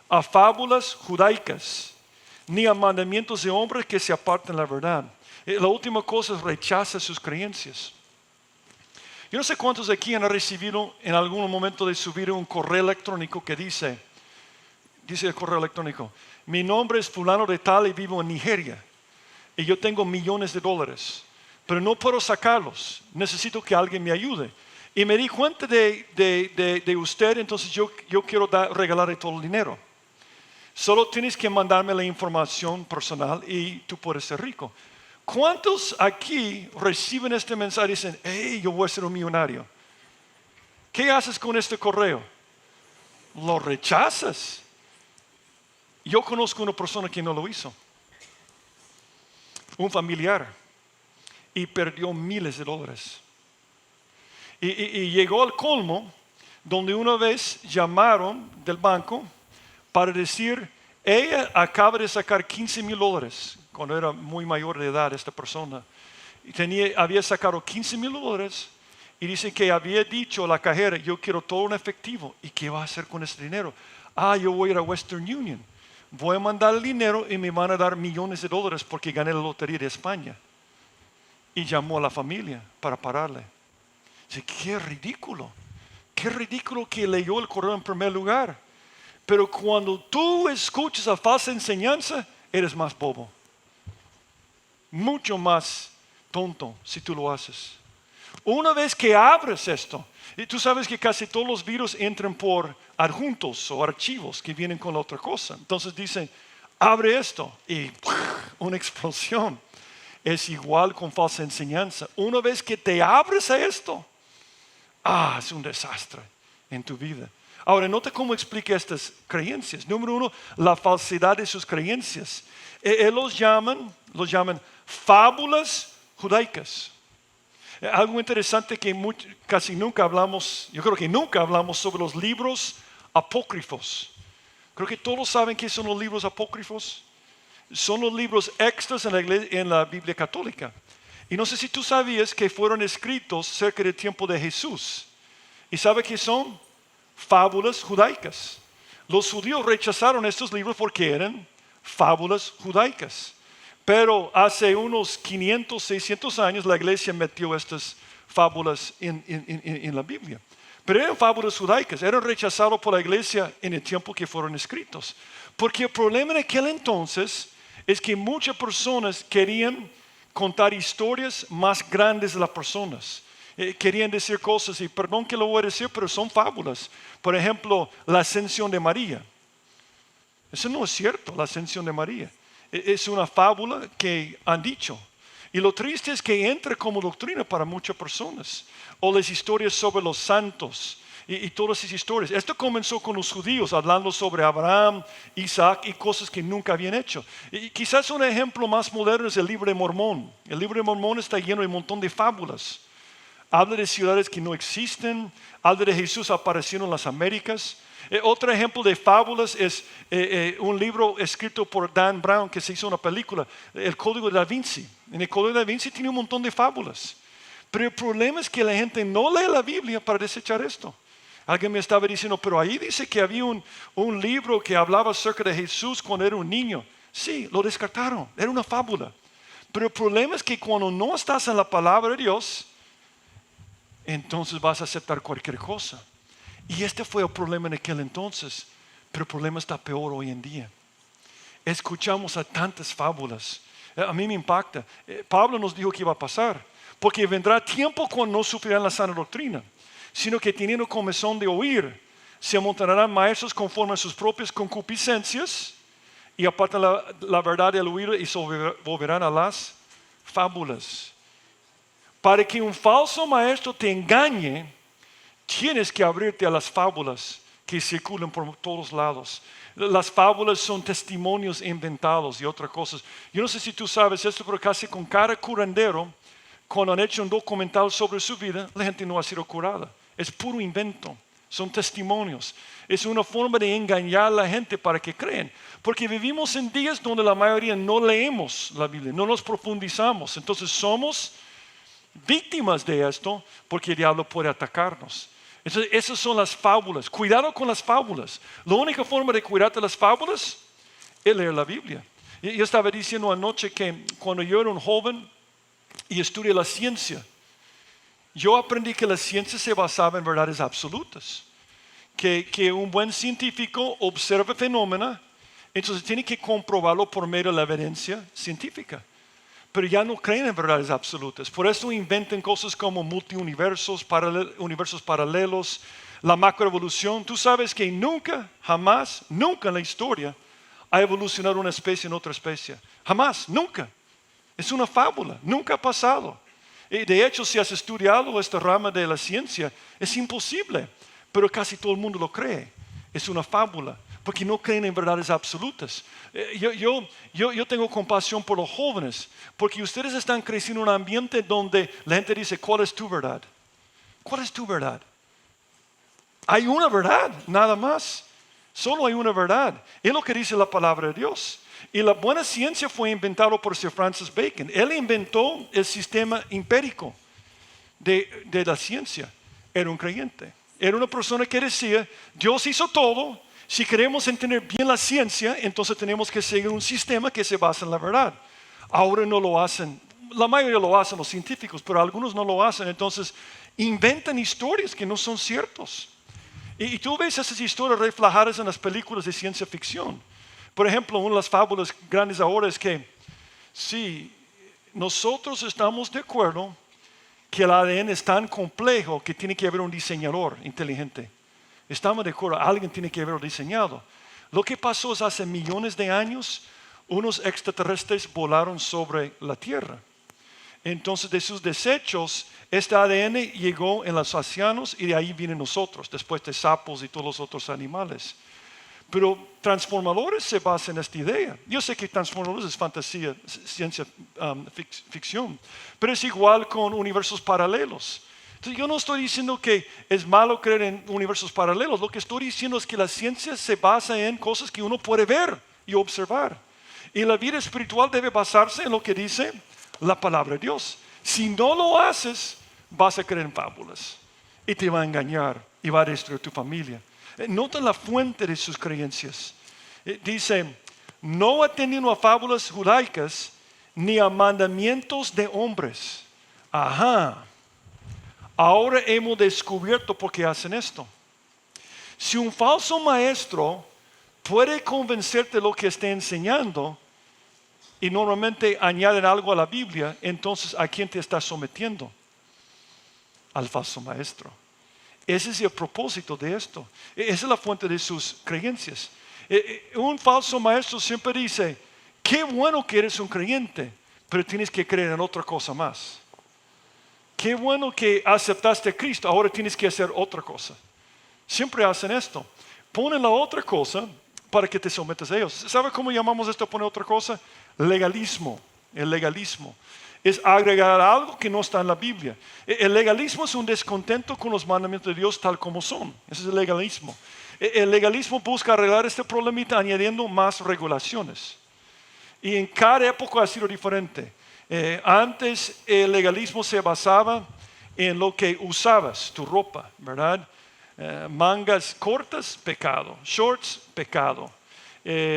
Speaker 1: a fábulas judaicas, ni a mandamientos de hombres que se apartan de la verdad. La última cosa es rechaza sus creencias. Yo no sé cuántos de aquí han recibido en algún momento de su vida un correo electrónico que dice el correo electrónico, mi nombre es fulano de tal y vivo en Nigeria y yo tengo millones de dólares, pero no puedo sacarlos, necesito que alguien me ayude. Y me di cuenta de usted, entonces yo quiero regalarle todo el dinero. Solo tienes que mandarme la información personal y tú puedes ser rico. ¿Cuántos aquí reciben este mensaje y dicen, hey, yo voy a ser un millonario? ¿Qué haces con este correo? Lo rechazas. Yo conozco una persona que no lo hizo. Un familiar. Y perdió miles de dólares. Y llegó al colmo donde una vez llamaron del banco para decir, ella acaba de sacar $15,000 cuando era muy mayor de edad esta persona. Y había sacado $15,000 y dice que había dicho a la cajera, yo quiero todo en efectivo. ¿Y qué va a hacer con ese dinero? Yo voy a ir a Western Union. Voy a mandar el dinero y me van a dar millones de dólares porque gané la lotería de España. Y llamó a la familia para pararle. Dice, qué ridículo que leyó el correo en primer lugar. Pero cuando tú escuchas la falsa enseñanza, eres más bobo. Mucho más tonto si tú lo haces. Una vez que abres esto, y tú sabes que casi todos los virus entran por adjuntos o archivos que vienen con la otra cosa. Entonces dicen, abre esto y una explosión. Es igual con falsa enseñanza. Una vez que te abres a esto, es un desastre en tu vida. Ahora, nota cómo explica estas creencias. Número 1, la falsedad de sus creencias. Él los llaman fábulas judaicas. Algo interesante que casi nunca hablamos, yo creo que nunca hablamos sobre los libros apócrifos. Creo que todos saben qué son los libros apócrifos. Son los libros extras en la Biblia católica. Y no sé si tú sabías que fueron escritos cerca del tiempo de Jesús. ¿Y sabe qué son? Fábulas judaicas. Los judíos rechazaron estos libros porque eran fábulas judaicas. Pero hace unos 500, 600 años la iglesia metió estas fábulas en la Biblia. Pero eran fábulas judaicas, eran rechazados por la iglesia en el tiempo que fueron escritos. Porque el problema en aquel entonces es que muchas personas querían contar historias más grandes de las personas. Querían decir cosas, y perdón que lo voy a decir, pero son fábulas. Por ejemplo, la ascensión de María. Eso no es cierto, la ascensión de María. Es una fábula que han dicho. Y lo triste es que entra como doctrina para muchas personas. O las historias sobre los santos y todas esas historias. Esto comenzó con los judíos hablando sobre Abraham, Isaac y cosas que nunca habían hecho. Y quizás un ejemplo más moderno es el libro de Mormón. El libro de Mormón está lleno de un montón de fábulas. Habla de ciudades que no existen, habla de Jesús apareciendo en las Américas. Otro ejemplo de fábulas es un libro escrito por Dan Brown que se hizo una película, El Código de Da Vinci. En el Código de Da Vinci tiene un montón de fábulas. Pero el problema es que la gente no lee la Biblia para desechar esto. Alguien me estaba diciendo, pero ahí dice que había un libro que hablaba acerca de Jesús cuando era un niño. Sí, lo descartaron, era una fábula. Pero el problema es que cuando no estás en la palabra de Dios, entonces vas a aceptar cualquier cosa. Y este fue el problema en aquel entonces, pero el problema está peor hoy en día. Escuchamos a tantas fábulas. A mí me impacta. Pablo nos dijo que iba a pasar, porque vendrá tiempo cuando no sufrirán la sana doctrina, sino que teniendo comezón de oír, se amontonarán maestros conforme a sus propias concupiscencias y apartan la verdad del oído y se volverán a las fábulas. Para que un falso maestro te engañe, tienes que abrirte a las fábulas que circulan por todos lados. Las fábulas son testimonios inventados y otras cosas. Yo no sé si tú sabes esto, pero casi con cada curandero, cuando han hecho un documental sobre su vida, la gente no ha sido curada. Es puro invento. Son testimonios. Es una forma de engañar a la gente para que creen. Porque vivimos en días donde la mayoría no leemos la Biblia, no nos profundizamos. Entonces somos víctimas de esto porque el diablo puede atacarnos. Entonces, esas son las fábulas. Cuidado con las fábulas. La única forma de cuidarte de las fábulas es leer la Biblia. Yo estaba diciendo anoche que cuando yo era un joven y estudié la ciencia, yo aprendí que la ciencia se basaba en verdades absolutas. Que un buen científico observa fenómenos, entonces tiene que comprobarlo por medio de la evidencia científica. Pero ya no creen en verdades absolutas. Por eso inventan cosas como multiuniversos, universos paralelos, la macroevolución. Tú sabes que nunca, jamás, nunca en la historia ha evolucionado una especie en otra especie. Jamás, nunca. Es una fábula, nunca ha pasado. Y de hecho, si has estudiado esta rama de la ciencia, es imposible. Pero casi todo el mundo lo cree. Es una fábula. Porque no creen en verdades absolutas. Yo tengo compasión por los jóvenes, porque ustedes están creciendo en un ambiente donde la gente dice, ¿cuál es tu verdad? ¿Cuál es tu verdad? Hay una verdad, nada más. Solo hay una verdad. Es lo que dice la palabra de Dios. Y la buena ciencia fue inventada por Sir Francis Bacon. Él inventó el sistema empírico de la ciencia. Era un creyente. Era una persona que decía, Dios hizo todo. Si queremos entender bien la ciencia, entonces tenemos que seguir un sistema que se basa en la verdad. Ahora no lo hacen, la mayoría lo hacen los científicos, pero algunos no lo hacen. Entonces inventan historias que no son ciertas. Y tú ves esas historias reflejadas en las películas de ciencia ficción. Por ejemplo, una de las fábulas grandes ahora es que sí, nosotros estamos de acuerdo que el ADN es tan complejo que tiene que haber un diseñador inteligente. Estamos de acuerdo, alguien tiene que haberlo diseñado. Lo que pasó es hace millones de años, unos extraterrestres volaron sobre la Tierra. Entonces de sus desechos, este ADN llegó en los océanos y de ahí vienen nosotros, después de sapos y todos los otros animales. Pero transformadores se basan en esta idea. Yo sé que transformadores es fantasía, ciencia ficción, pero es igual con universos paralelos. Entonces, yo no estoy diciendo que es malo creer en universos paralelos. Lo que estoy diciendo es que la ciencia se basa en cosas que uno puede ver y observar. Y la vida espiritual debe basarse en lo que dice la palabra de Dios. Si no lo haces, vas a creer en fábulas. Y te va a engañar y va a destruir tu familia. Nota la fuente de sus creencias. Dice, no atendiendo a fábulas judaicas ni a mandamientos de hombres. Ajá. Ahora hemos descubierto por qué hacen esto. Si un falso maestro puede convencerte de lo que está enseñando y normalmente añaden algo a la Biblia, entonces ¿a quién te estás sometiendo? Al falso maestro. Ese es el propósito de esto. Esa es la fuente de sus creencias. Un falso maestro siempre dice, qué bueno que eres un creyente, pero tienes que creer en otra cosa más. Qué bueno que aceptaste a Cristo, ahora tienes que hacer otra cosa. Siempre hacen esto. Ponen la otra cosa para que te sometas a ellos. ¿Sabe cómo llamamos esto poner otra cosa? Legalismo. El legalismo es agregar algo que no está en la Biblia. El legalismo es un descontento con los mandamientos de Dios tal como son. Ese es el legalismo. El legalismo busca arreglar este problemita añadiendo más regulaciones. Y en cada época ha sido diferente. Antes el legalismo se basaba en lo que usabas, tu ropa, ¿verdad? Mangas cortas, pecado. Shorts, pecado.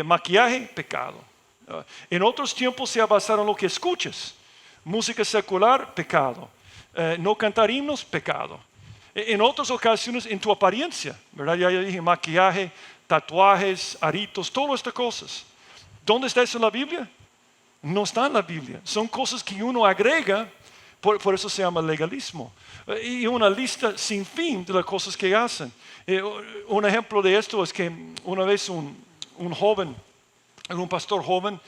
Speaker 1: Maquillaje, pecado. En otros tiempos se ha basado en lo que escuchas. Música secular, pecado. No cantar himnos, pecado. En otras ocasiones en tu apariencia, ¿verdad? Ya dije maquillaje, tatuajes, aritos, todas estas cosas. ¿Dónde está eso en la Biblia? No está en la Biblia. Son cosas que uno agrega, por eso se llama legalismo. Y una lista sin fin de las cosas que hacen. Un ejemplo de esto es que una vez un joven, un pastor joven,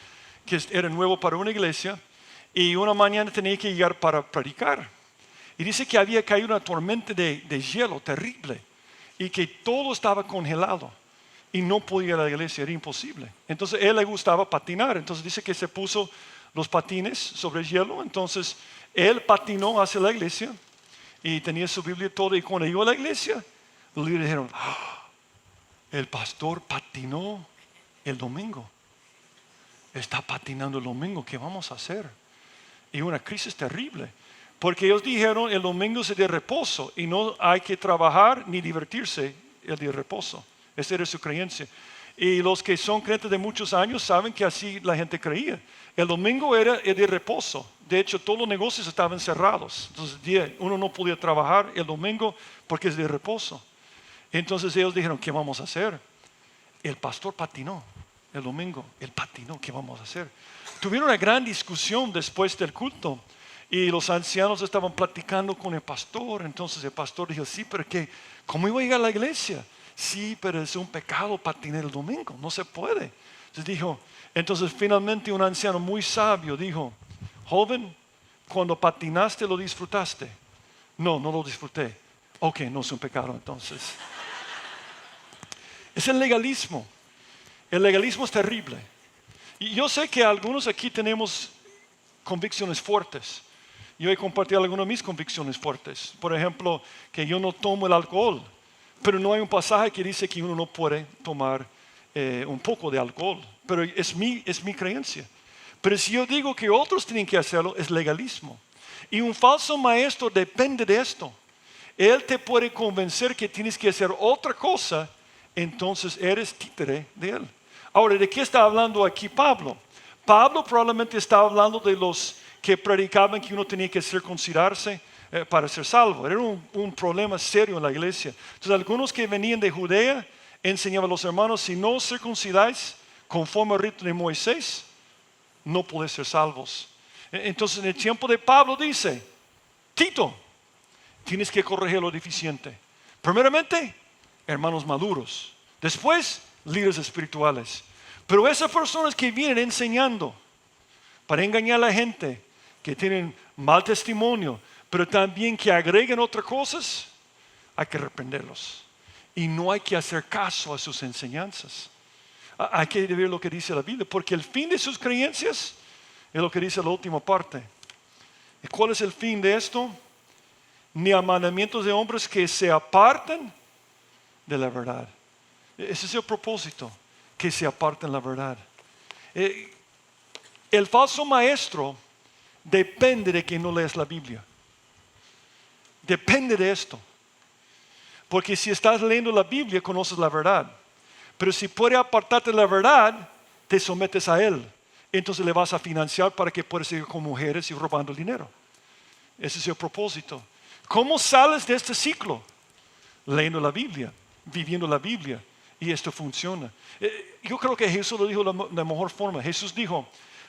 Speaker 1: que era nuevo para una iglesia, y una mañana tenía que llegar para predicar. Y dice que había caído una tormenta de hielo terrible y que todo estaba congelado. Y no podía ir a la iglesia, era imposible. Entonces a él le gustaba patinar. Entonces dice que se puso los patines sobre el hielo. Entonces él patinó hacia la iglesia y tenía su Biblia toda. Y cuando llegó a la iglesia, los líderes dijeron, el pastor patinó el domingo. Está patinando el domingo, ¿qué vamos a hacer? Y una crisis terrible. Porque ellos dijeron, el domingo es el día de reposo y no hay que trabajar ni divertirse el día de reposo. Esa era su creencia. Y los que son creyentes de muchos años saben que así la gente creía. El domingo era el día de reposo. De hecho, todos los negocios estaban cerrados. Entonces, uno no podía trabajar el domingo porque es de reposo. Entonces ellos dijeron, ¿qué vamos a hacer? El pastor patinó el domingo. Él patinó, ¿qué vamos a hacer? Tuvieron una gran discusión después del culto. Y los ancianos estaban platicando con el pastor. Entonces el pastor dijo, sí, pero ¿cómo iba a llegar a la iglesia? Sí, pero es un pecado patinar el domingo, no se puede. Entonces finalmente un anciano muy sabio dijo, joven, cuando patinaste lo disfrutaste. No, no lo disfruté. Ok, no es un pecado entonces. Es el legalismo. El legalismo es terrible. Y yo sé que algunos aquí tenemos convicciones fuertes. Yo he compartido algunas de mis convicciones fuertes. Por ejemplo, que yo no tomo el alcohol. Pero no hay un pasaje que dice que uno no puede tomar un poco de alcohol. Pero es mi creencia. Pero si yo digo que otros tienen que hacerlo, es legalismo. Y un falso maestro depende de esto. Él te puede convencer que tienes que hacer otra cosa, entonces eres títere de él. Ahora, ¿de qué está hablando aquí Pablo? Pablo probablemente está hablando de los que predicaban que uno tenía que circuncidarse para ser salvo. Era un problema serio en la iglesia. Entonces algunos que venían de Judea enseñaban a los hermanos, si no circuncidáis conforme al rito de Moisés, no podéis ser salvos. Entonces en el tiempo de Pablo dice, Tito, tienes que corregir lo deficiente. Primeramente, hermanos maduros. Después, líderes espirituales. Pero esas personas que vienen enseñando para engañar a la gente, que tienen mal testimonio, pero también que agreguen otras cosas, hay que reprenderlos. Y no hay que hacer caso a sus enseñanzas. Hay que ver lo que dice la Biblia, porque el fin de sus creencias es lo que dice la última parte. ¿Y cuál es el fin de esto? Ni a mandamientos de hombres que se aparten de la verdad. Ese es el propósito, que se aparten de la verdad. El falso maestro depende de que no leas la Biblia. Depende de esto. Porque si estás leyendo la Biblia, conoces la verdad. Pero si puede apartarte de la verdad, te sometes a él. Entonces le vas a financiar para que puedas seguir con mujeres y robando el dinero. Ese es el propósito. ¿Cómo sales de este ciclo? Leyendo la Biblia, viviendo la Biblia. Y esto funciona. Yo creo que Jesús lo dijo de la mejor forma. Jesús dijo,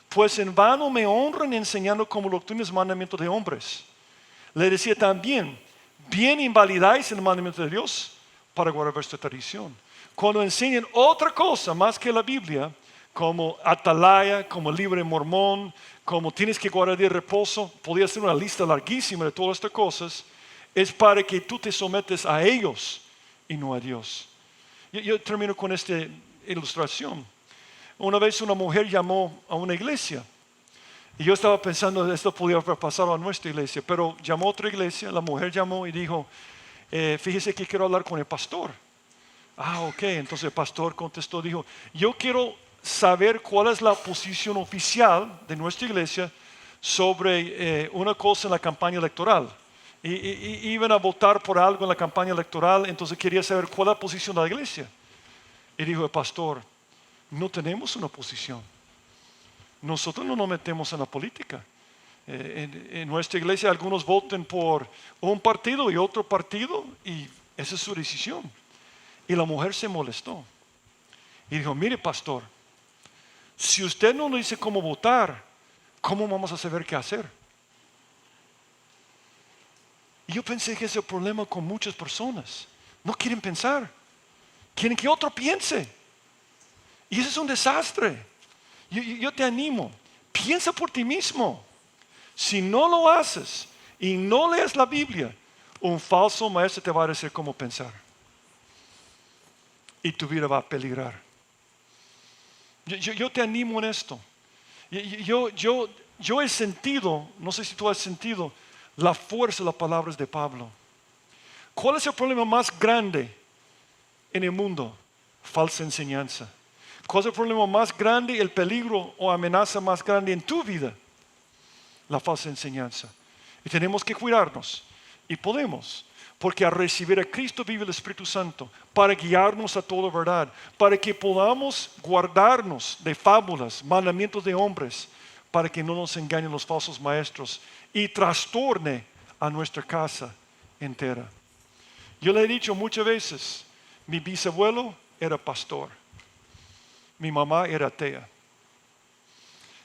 Speaker 1: pues en vano me honran enseñando como doctrinas mandamientos de hombres. Le decía también, bien invalidáis el mandamiento de Dios para guardar vuestra tradición. cuando enseñan otra cosa más que la Biblia, como Atalaya, como Libro de Mormón, como tienes que guardar el reposo, podría ser una lista larguísima de todas estas cosas, es para que tú te sometes a ellos y no a Dios. Yo termino con esta ilustración. Una vez una mujer llamó a una iglesia y yo estaba pensando esto podría haber pasado a nuestra iglesia, pero llamó a otra iglesia, la mujer llamó y dijo, fíjese que quiero hablar con el pastor. Ok, entonces el pastor contestó, dijo, yo quiero saber cuál es la posición oficial de nuestra iglesia sobre una cosa en la campaña electoral. Y iban a votar por algo en la campaña electoral, entonces quería saber cuál es la posición de la iglesia. Y dijo el pastor, no tenemos una posición. Nosotros no nos metemos en la política. En nuestra iglesia algunos votan por un partido y otro partido y esa es su decisión. Y la mujer se molestó. Y dijo, mire pastor, si usted no nos dice cómo votar, ¿cómo vamos a saber qué hacer? Y yo pensé que ese es el problema con muchas personas. No quieren pensar. Quieren que otro piense. Y eso es un desastre. Yo te animo. Piensa por ti mismo. Si no lo haces y no lees la Biblia, un falso maestro te va a decir cómo pensar. Y tu vida va a peligrar. Yo te animo en esto. Yo he sentido, no sé si tú has sentido, la fuerza de las palabras de Pablo. ¿Cuál es el problema más grande en el mundo? Falsa enseñanza. ¿Cuál es el problema más grande, el peligro o amenaza más grande en tu vida? La falsa enseñanza. Y tenemos que cuidarnos. Y podemos. Porque al recibir a Cristo vive el Espíritu Santo para guiarnos a toda verdad. Para que podamos guardarnos de fábulas, mandamientos de hombres. Para que no nos engañen los falsos maestros. Y trastorne a nuestra casa entera. Yo le he dicho muchas veces, mi bisabuelo era pastor. Mi mamá era atea.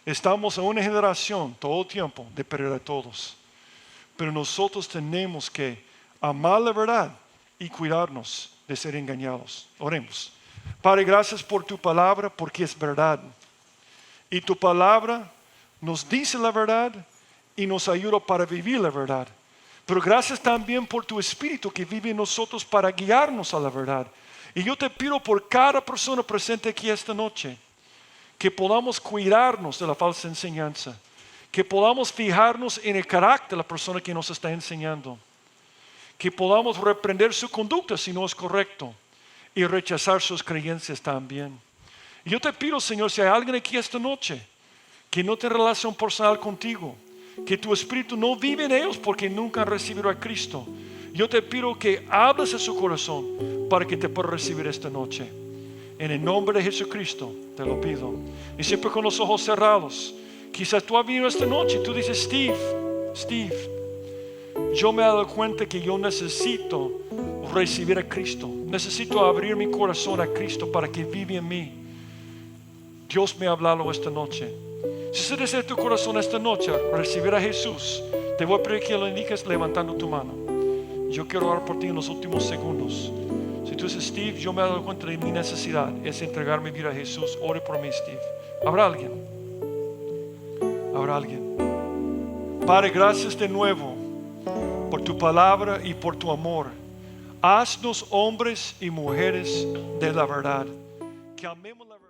Speaker 1: Estamos en una generación todo el tiempo de perder a todos. Pero nosotros tenemos que amar la verdad y cuidarnos de ser engañados. Oremos. Padre, gracias por tu palabra porque es verdad. Y tu palabra nos dice la verdad y nos ayuda para vivir la verdad. Pero gracias también por tu Espíritu que vive en nosotros para guiarnos a la verdad. Y yo te pido por cada persona presente aquí esta noche, que podamos cuidarnos de la falsa enseñanza, que podamos fijarnos en el carácter de la persona que nos está enseñando, que podamos reprender su conducta si no es correcto y rechazar sus creencias también. Y yo te pido, Señor, si hay alguien aquí esta noche que no tiene relación personal contigo, que tu Espíritu no vive en ellos porque nunca han recibido a Cristo, yo te pido que hables a su corazón para que te pueda recibir esta noche. En el nombre de Jesucristo te lo pido. Y siempre con los ojos cerrados. Quizás tú has venido esta noche y tú dices, Steve, yo me he dado cuenta que yo necesito recibir a Cristo. Necesito abrir mi corazón a Cristo para que viva en mí. Dios me ha hablado esta noche. Si se desea tu corazón esta noche recibir a Jesús, te voy a pedir que lo indiques levantando tu mano. Yo quiero orar por ti en los últimos segundos. Si tú dices, Steve, yo me he dado cuenta de mi necesidad es entregar mi vida a Jesús, ore por mí, Steve. ¿Habrá alguien? ¿Habrá alguien? Padre, gracias de nuevo por tu palabra y por tu amor. Haznos hombres y mujeres de la verdad. Que amemos la verdad.